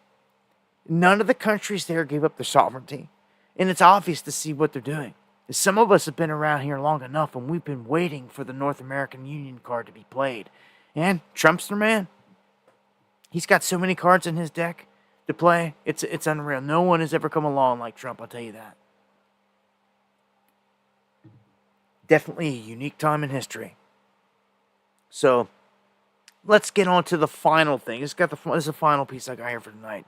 None of the countries there gave up their sovereignty. And it's obvious to see what they're doing. Some of us have been around here long enough, and we've been waiting for the North American Union card to be played. And Trump's their man. He's got so many cards in his deck to play. It's unreal. No one has ever come along like Trump, I'll tell you that. Definitely a unique time in history. So, let's get on to the final thing. This is the final piece I got here for tonight.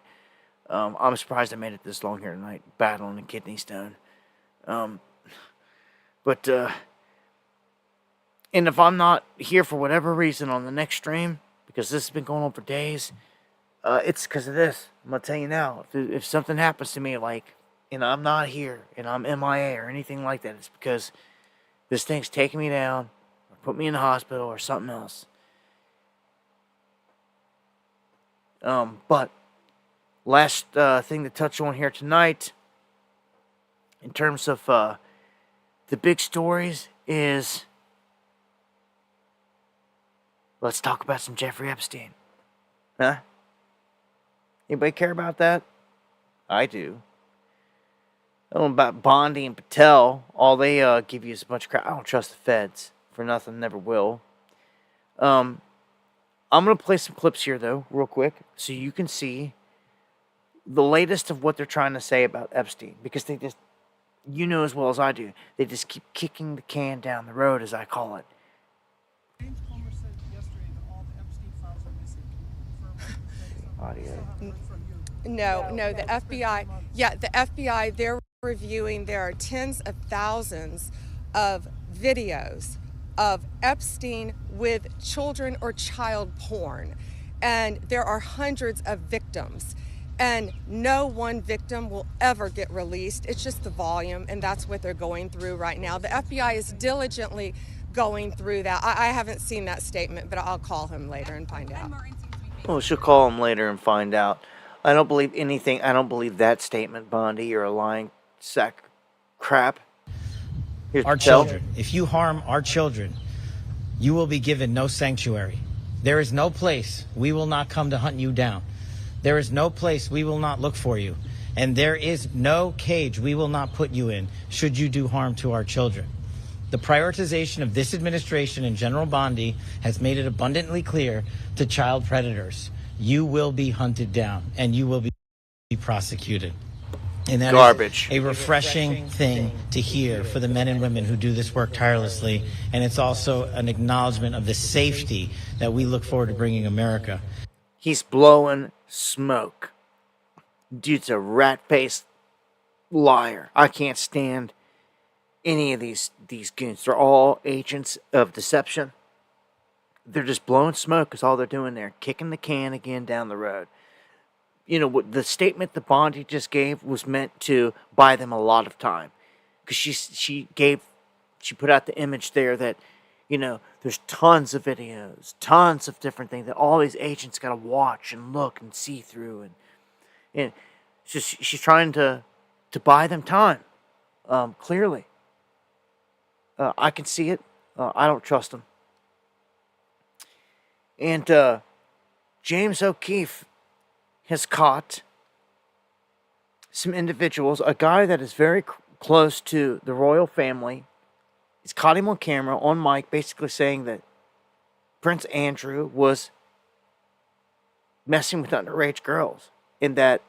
I'm surprised I made it this long here tonight, battling a kidney stone. And if I'm not here for whatever reason on the next stream, because this has been going on for days, it's because of this. I'm going to tell you now, if something happens to me, and I'm not here, and I'm MIA or anything like that, it's because this thing's taking me down, or put me in the hospital, or something else. But last thing to touch on here tonight, in terms of the big stories, is let's talk about some Jeffrey Epstein. Huh? Anybody care about that? I do. I don't know about Bondi and Patel. All they give you is a bunch of crap. I don't trust the feds for nothing, never will. I'm going to play some clips here, though, real quick, so you can see the latest of what they're trying to say about Epstein. Because they just, as well as I do, they just keep kicking the can down the road, as I call it. James Comer said yesterday that all the Epstein files are missing. Audio. No, the FBI. Yeah, the FBI, they're reviewing, there are tens of thousands of videos of Epstein with children or child porn. And there are hundreds of victims. And no one victim will ever get released. It's just the volume, and that's what they're going through right now. The FBI is diligently going through that. I haven't seen that statement, but I'll call him later and find out. Well, she'll call him later and find out. I don't believe anything. I don't believe that statement, Bondi. You're a lying sack crap. Here's our children. If you harm our children, you will be given no sanctuary. There is no place we will not come to hunt you down. There is no place we will not look for you. And there is no cage we will not put you in should you do harm to our children. The prioritization of this administration and General Bondi has made it abundantly clear to child predators, you will be hunted down and you will be prosecuted. And that garbage. Is a refreshing thing to hear for the men and women who do this work tirelessly. And it's also an acknowledgement of the safety that we look forward to bringing America. He's blowing smoke. Dude's a rat-faced liar. I can't stand any of these goons. They're all agents of deception. They're just blowing smoke is all they're doing there. Kicking the can again down the road. What the statement that Bondi just gave was meant to buy them a lot of time. Because she put out the image there that, there's tons of videos, tons of different things that all these agents got to watch and look and see through. And she's trying to buy them time, clearly. I can see it. I don't trust them. And James O'Keefe has caught some individuals, a guy that is very close to the royal family. He's caught him on camera, on mic, basically saying that Prince Andrew was messing with underage girls and that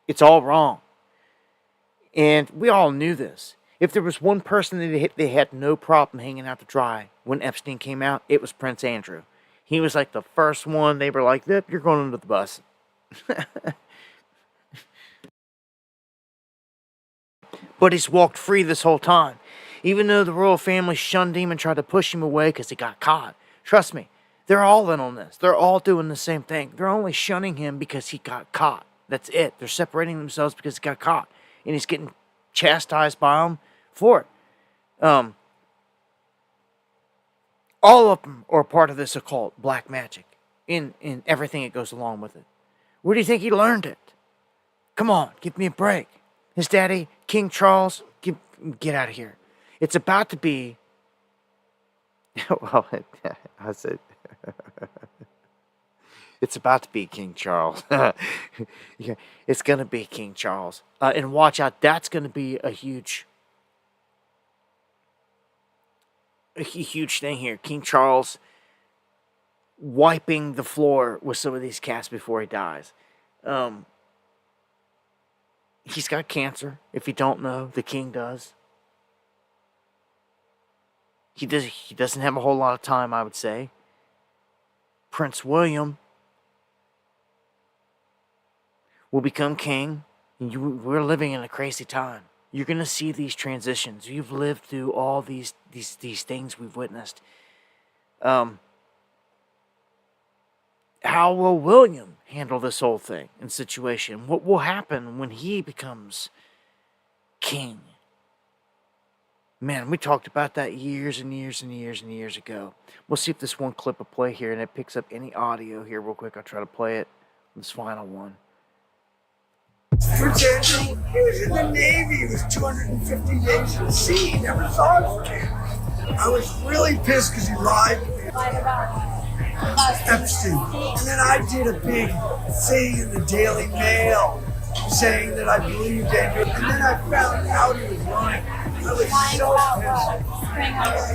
it's all wrong. And we all knew this. If there was one person that they had no problem hanging out to dry when Epstein came out, it was Prince Andrew. He was like the first one. They were like, yep, you're going under the bus. But he's walked free this whole time. Even though the royal family shunned him and tried to push him away because he got caught. Trust me, they're all in on this. They're all doing the same thing. They're only shunning him because he got caught. That's it. They're separating themselves because he got caught. And he's getting chastised by them for it. All of them are part of this occult, black magic, in everything that goes along with it. Where do you think he learned it? Come on, give me a break. His daddy, King Charles, get out of here. It's about to be... Well, I said... It's about to be King Charles. Yeah, it's going to be King Charles. And watch out, that's going to be a huge thing here. King Charles wiping the floor with some of these cats before he dies. He's got cancer. If you don't know, the king does. He doesn't have a whole lot of time, I would say. Prince William will become king. We're living in a crazy time. You're going to see these transitions. You've lived through all these things we've witnessed. How will William handle this whole thing and situation? What will happen when he becomes king? Man, we talked about that years and years and years and years ago. We'll see if this one clip will play here and it picks up any audio here real quick. I'll try to play it. This final one. Prince Andrew, he was in the Navy. He was 250 days at sea. He never saw his kid. I was really pissed because he lied to me. Epstein. And then I did a big thing in the Daily Mail saying that I believed Andrew. And then I found out he was lying. I was so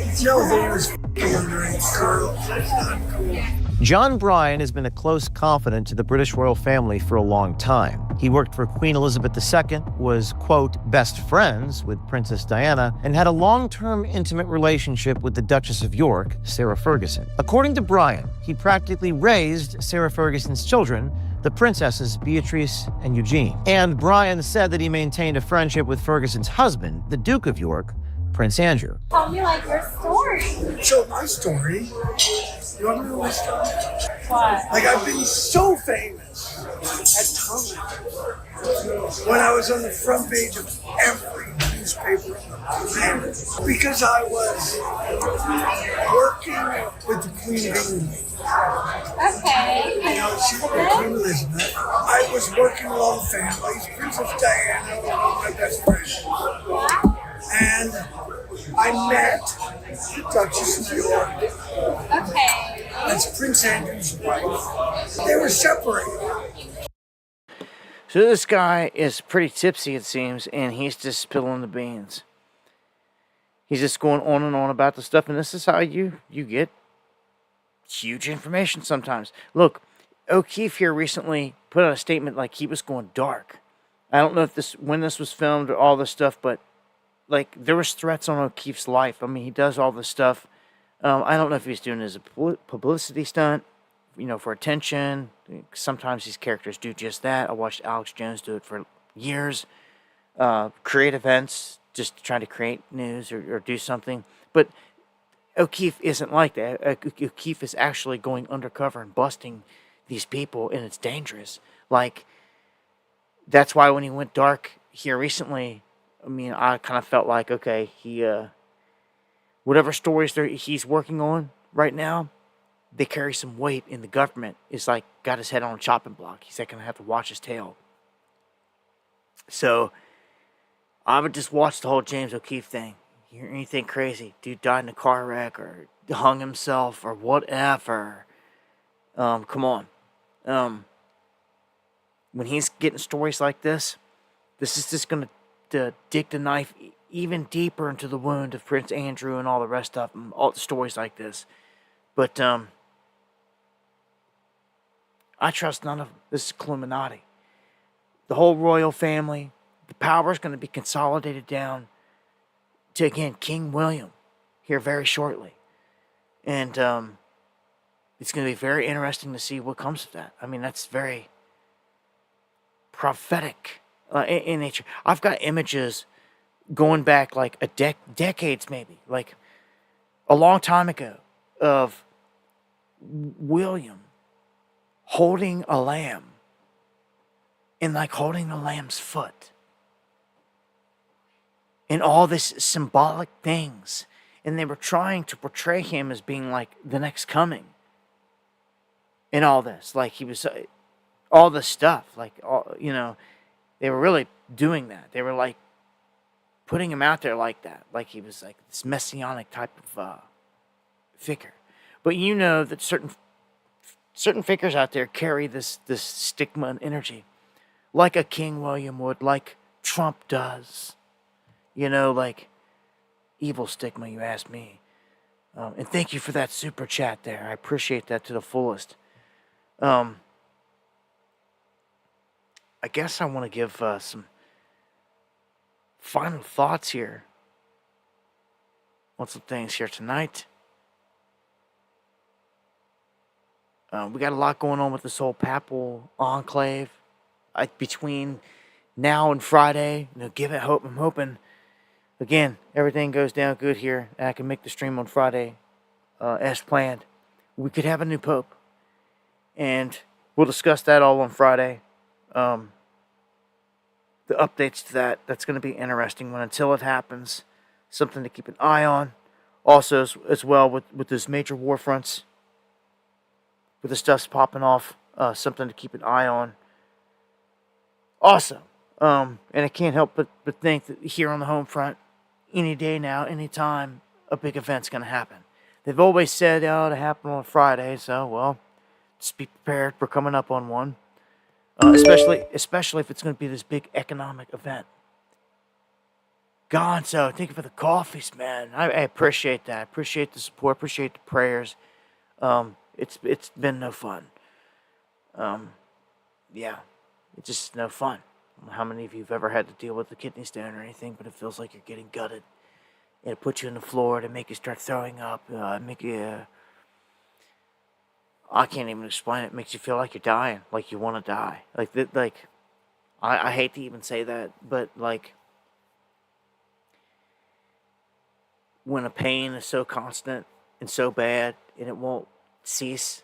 pissed. No, that he was f***ing underage girls. That's not cool. John Bryan has been a close confidant to the British royal family for a long time. He worked for Queen Elizabeth II, was, quote, best friends with Princess Diana, and had a long-term intimate relationship with the Duchess of York, Sarah Ferguson. According to Bryan, he practically raised Sarah Ferguson's children, the princesses Beatrice and Eugene. And Bryan said that he maintained a friendship with Ferguson's husband, the Duke of York, Prince Andrew. Tell me like your story. So my story, you want to know my story? What? Like I've been so famous at times when I was on the front page of every newspaper on the planet because I was working with the Queen of England. Okay. You know, she was Queen Elizabeth. I was working with all the families. Princess Diana was my best friend. And I met the Duchess of York. Okay. That's Prince Andrew's wife. They were separated. So this guy is pretty tipsy, it seems, and he's just spilling the beans. He's just going on and on about the stuff, and this is how you get huge information sometimes. Look, O'Keefe here recently put out a statement like he was going dark. I don't know if when this was filmed or all this stuff, but like there was threats on O'Keefe's life. I mean, he does all this stuff. I don't know if he's doing it as a publicity stunt, you know, for attention. Sometimes these characters do just that. I watched Alex Jones do it for years. Create events just to try to create news or do something. But O'Keefe isn't like that. O'Keefe is actually going undercover and busting these people, and it's dangerous. Like, that's why when he went dark here recently, I mean, I kind of felt like, okay, he, whatever stories he's working on right now, they carry some weight in the government. It's like, got his head on a chopping block. He's not going to have to watch his tail. So, I would just watch the whole James O'Keefe thing. You hear anything crazy? Dude died in a car wreck or hung himself or whatever. Come on. When he's getting stories like this is just going to dig the knife even deeper into the wound of Prince Andrew and all the rest of them. All the stories like this. But I trust none of them. This is Illuminati. The whole royal family, the power is going to be consolidated down to, again, King William here very shortly. And it's going to be very interesting to see what comes of that. I mean, that's very prophetic in nature. I've got images going back like decades, maybe, like a long time ago, of William holding a lamb and like holding the lamb's foot and all this symbolic things. And they were trying to portray him as being like the next coming in all this. Like he was all this stuff, like, all, you know, they were really doing that. They were like putting him out there like that. Like he was like this messianic type of figure. But you know that certain figures out there carry this stigma and energy, like a King William would, like Trump does. You know, like evil stigma, you ask me. And thank you for that super chat there. I appreciate that to the fullest. I guess I want to give some final thoughts here on some things here tonight. We got a lot going on with this whole papal enclave. Between now and Friday, you know, give it hope. I'm hoping, again, everything goes down good here, and I can make the stream on Friday as planned. We could have a new pope, and we'll discuss that all on Friday. The updates to that's going to be an interesting one. Until it happens, something to keep an eye on. Also, as well, with those major war fronts, with the stuff's popping off, something to keep an eye on. Awesome. And I can't help but think that here on the home front, any day now, any time, a big event's going to happen. They've always said, oh, to happen on a Friday, so, well, just be prepared. We're coming up on one. Especially if it's going to be this big economic event. Gonzo, thank you for the coffees, man. I appreciate that. I appreciate the support. Appreciate the prayers. It's been no fun. Yeah, it's just no fun. I don't know how many of you have ever had to deal with a kidney stone or anything, but it feels like you're getting gutted. And it puts you on the floor to make you start throwing up. Make you... I can't even explain it. It makes you feel like you're dying, like you want to die. I hate to even say that, but like, when a pain is so constant and so bad, and it won't cease,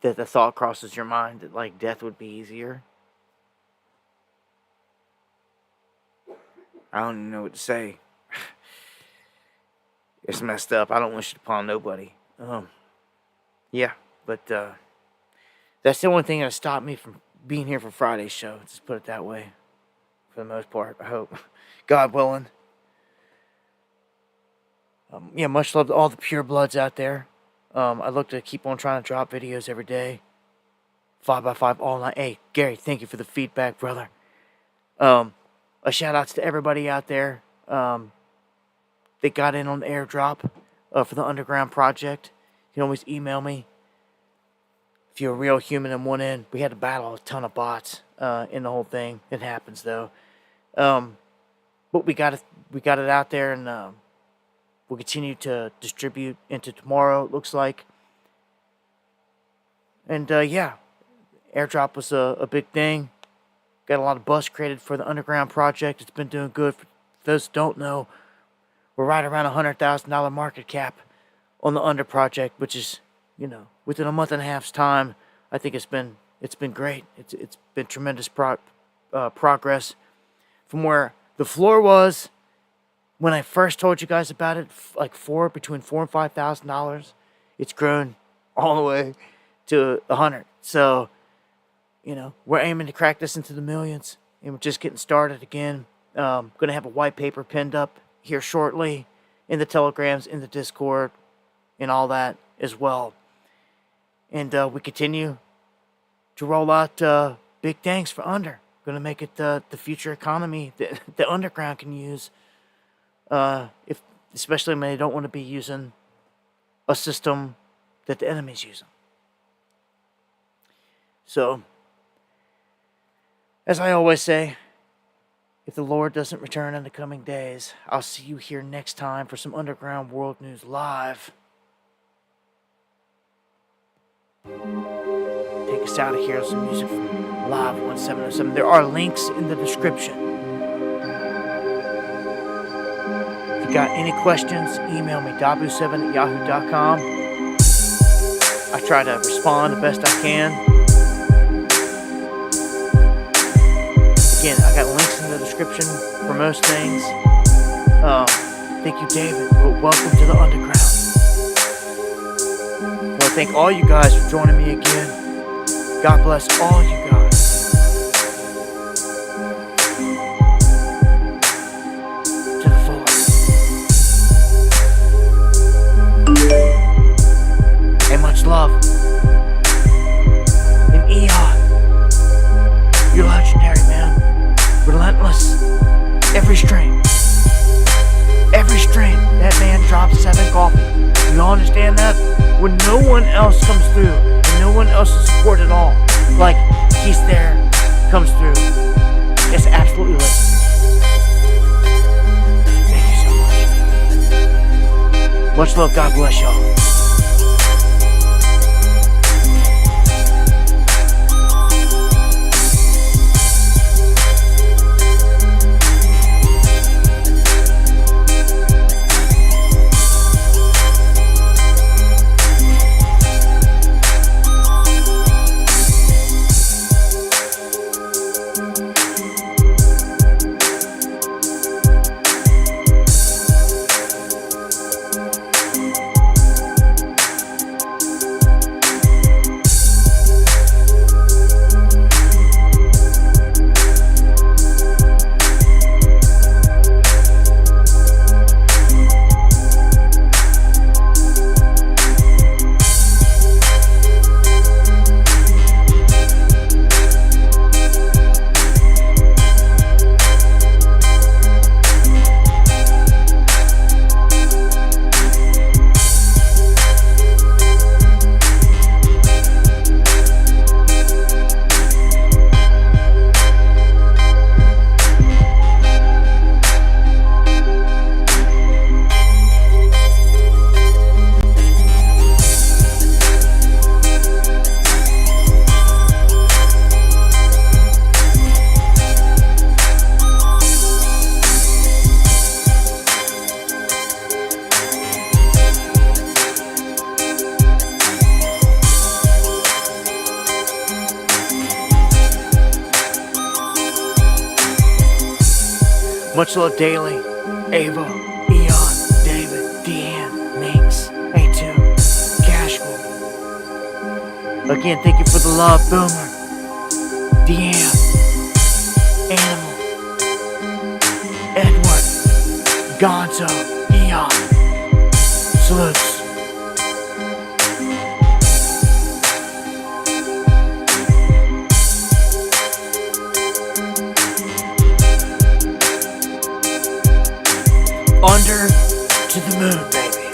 that the thought crosses your mind that like death would be easier. I don't even know what to say. It's messed up. I don't wish it upon nobody. Yeah. But that's the only thing that stopped me from being here for Friday's show. Let's just put it that way. For the most part, I hope. God willing. Yeah, much love to all the pure bloods out there. I look to keep on trying to drop videos every day. 5x5 all night. Hey, Gary, thank you for the feedback, brother. A shout outs to everybody out there. They got in on the airdrop for the underground project. You can always email me. If you're a real human and want in, we had to battle a ton of bots in the whole thing. It happens though, but we got it out there, and we'll continue to distribute into tomorrow. It looks like, and yeah, airdrop was a big thing. Got a lot of buzz created for the underground project. It's been doing good. For those who don't know, we're right around $100,000 market cap on the under project, which is, you know, within a month and a half's time. I think it's been great. It's been tremendous progress from where the floor was when I first told you guys about it, like between $4,000 and $5,000. It's grown all the way to 100. So, you know, we're aiming to crack this into the millions, and we're just getting started again. Going to have a white paper pinned up here shortly in the telegrams, in the Discord, and all that as well. And we continue to roll out big things for under. Going to make it the future economy that the underground can use. Especially when they don't want to be using a system that the enemy's using. So, as I always say, if the Lord doesn't return in the coming days, I'll see you here next time for some Underground World News Live. take us out of here with some music from Live 1707. There are links in the description. If you got any questions, email me, dabu7@yahoo.com. I try to respond the best I can. Again, I got links in the description for most things. Thank you, David. Welcome to the underground. I want to thank all you guys for joining me again. God bless all you guys. To the fullest. And much love. And Eon. You're legendary, man. Relentless. Every stream. Every stream. That man drops 7 coffee. You all understand that? When no one else comes through, and no one else is support at all, like he's there, comes through. It's absolutely legendary. Thank you so much. Much love. God bless y'all. Much love daily. Ava, Eon, David, Deanne, Minx, A2, Casual. Again, thank you for the love, Boomer, Deanne, Animal, Edward, Gonzo, Eon. Salutes. Under to the moon, baby.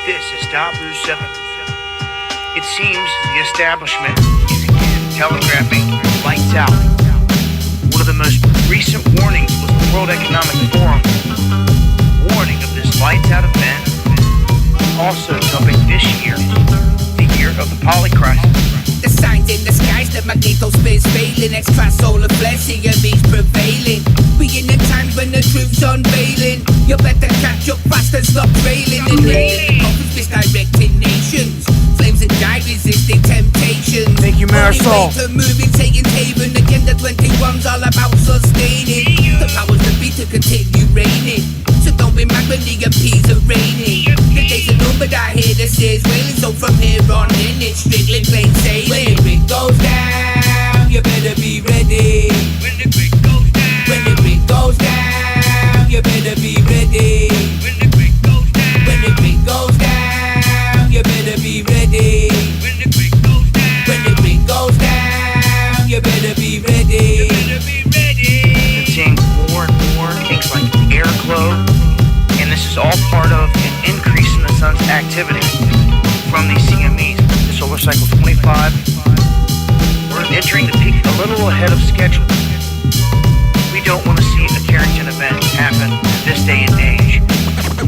This is Tabu 7. It seems the establishment is again telegraphing lights out. One of the most recent warnings was the World Economic Forum warning of this lights out event, also dubbing this year the year of the poly crisis. The signs in the skies, the magnetosphere's failing. Extrasolar flare, CME's prevailing. We in the times when the truth's unveiling. You better catch up fast and stop trailing. And nailing office misdirecting nations. Flames that die resisting temptations. Thank you, Marisol. Only moving, taking haven. Agenda 21's all about sustaining. The powers that be to continue reigning. So don't be mad when the appease are raining. The days are numbered, I hear the seas wailing. So from here on in, it's strictly plain sailing. When the grid goes down, you better be ready. When the grid goes down, when the grid goes down, you better be ready. When the grid goes down, when the grid goes down, you better be ready. When the grid goes down, when the grid goes down, you better be ready. You better be ready. Been seeing more and more things like airflow, and this is all part of an increase in the sun's activity from these CMEs. The solar cycle 25, we're entering the peak a little ahead of schedule. We don't want to see a Carrington event happen this day and age.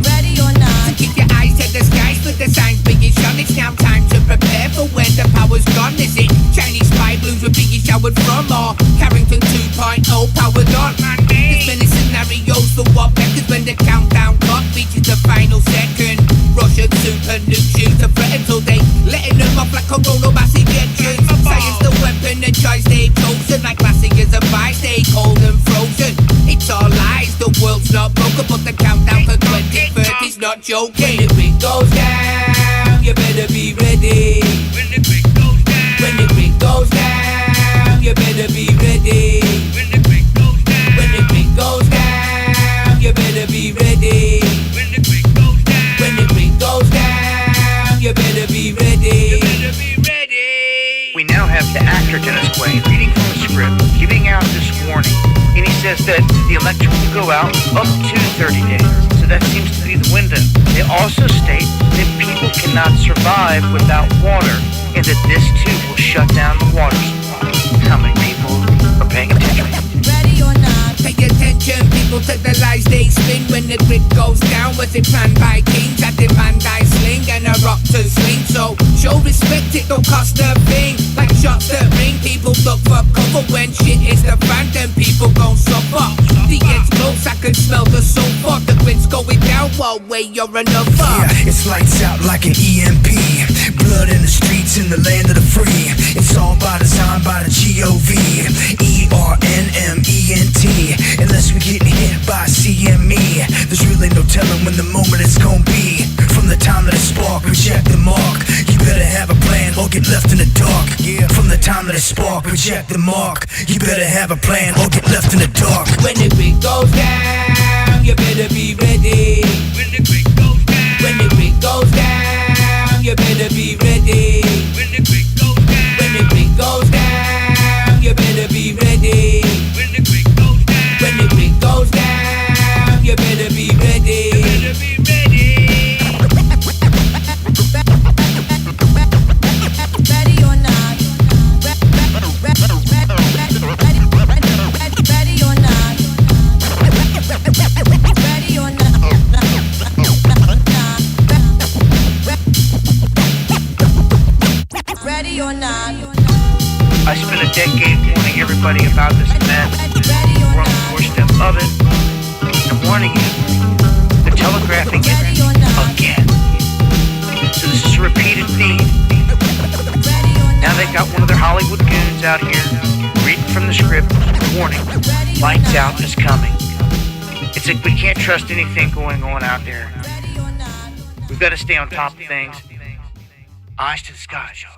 Ready or not? So keep your eyes to the skies for the signs being shown. It's now time to prepare for when the power's gone. Is it Chinese spy blues we're being showered from, or Carrington 2.0 powered on? There's many scenarios for what beckons when the countdown clock reaches the final second. Russian super nukes use to threaten till they letting them off like coronal mass ejections. Science the weapon and choice they've chosen. Like classic as a vice, stay cold and frozen. It's all lies, the world's not broken, but the countdown for 2030's not joking. When the grid goes down, you better be ready. When the grid goes down, when the grid goes down, you better be ready. When the grid goes down, when the grid goes down, you better be ready. When the grid goes down, when the grid goes down, you better be ready. You better be ready. We now have the actor Dennis Quaid reading from the script, giving out this warning, and he says that the electric will go out up to 30 days. So that seems to be the window. They also state that people cannot survive without water, and that this too will shut down the water supply. How many people are paying attention? Ready or not? Pay attention, people, to the lies they spin. When the grid goes down, was it planned by kings? I demand I sling and a rock to sling. So show respect, it don't cost a thing. Like shots that ring, people look for cover. When shit is the fan, then people gon' suffer. The end's close, I can smell the sulfur. The grid's going down, one way or another. Yeah, it's lights out like an EMP. Blood in the streets in the land of the free. It's all by design by the GOVERNMENT. Unless we're getting hit by CME, there's really no telling when the moment it's gonna be. From the time that it spark, reject the mark. You better have a plan or get left in the dark. Yeah, from the time that it spark, reject the mark. You better have a plan or get left in the dark. When the grid goes down, you better be ready. When the grid goes down, when the grid goes down, you better be ready. When the grid goes down, when the grid goes down, you better be ready. When the grid goes down, when the grid goes down, you better be ready. You better be ready. Ready or not? Ready or not? Ready or not? Ready or not? I spent a decade warning everybody about this event. We're on the doorstep of it. I'm warning you. They're telegraphing it again. So this is a repeated theme. Now they've got one of their Hollywood goons out here reading from the script, warning, lights out is coming. It's like we can't trust anything going on out there. We've got to stay on top of things. Eyes to the sky, y'all.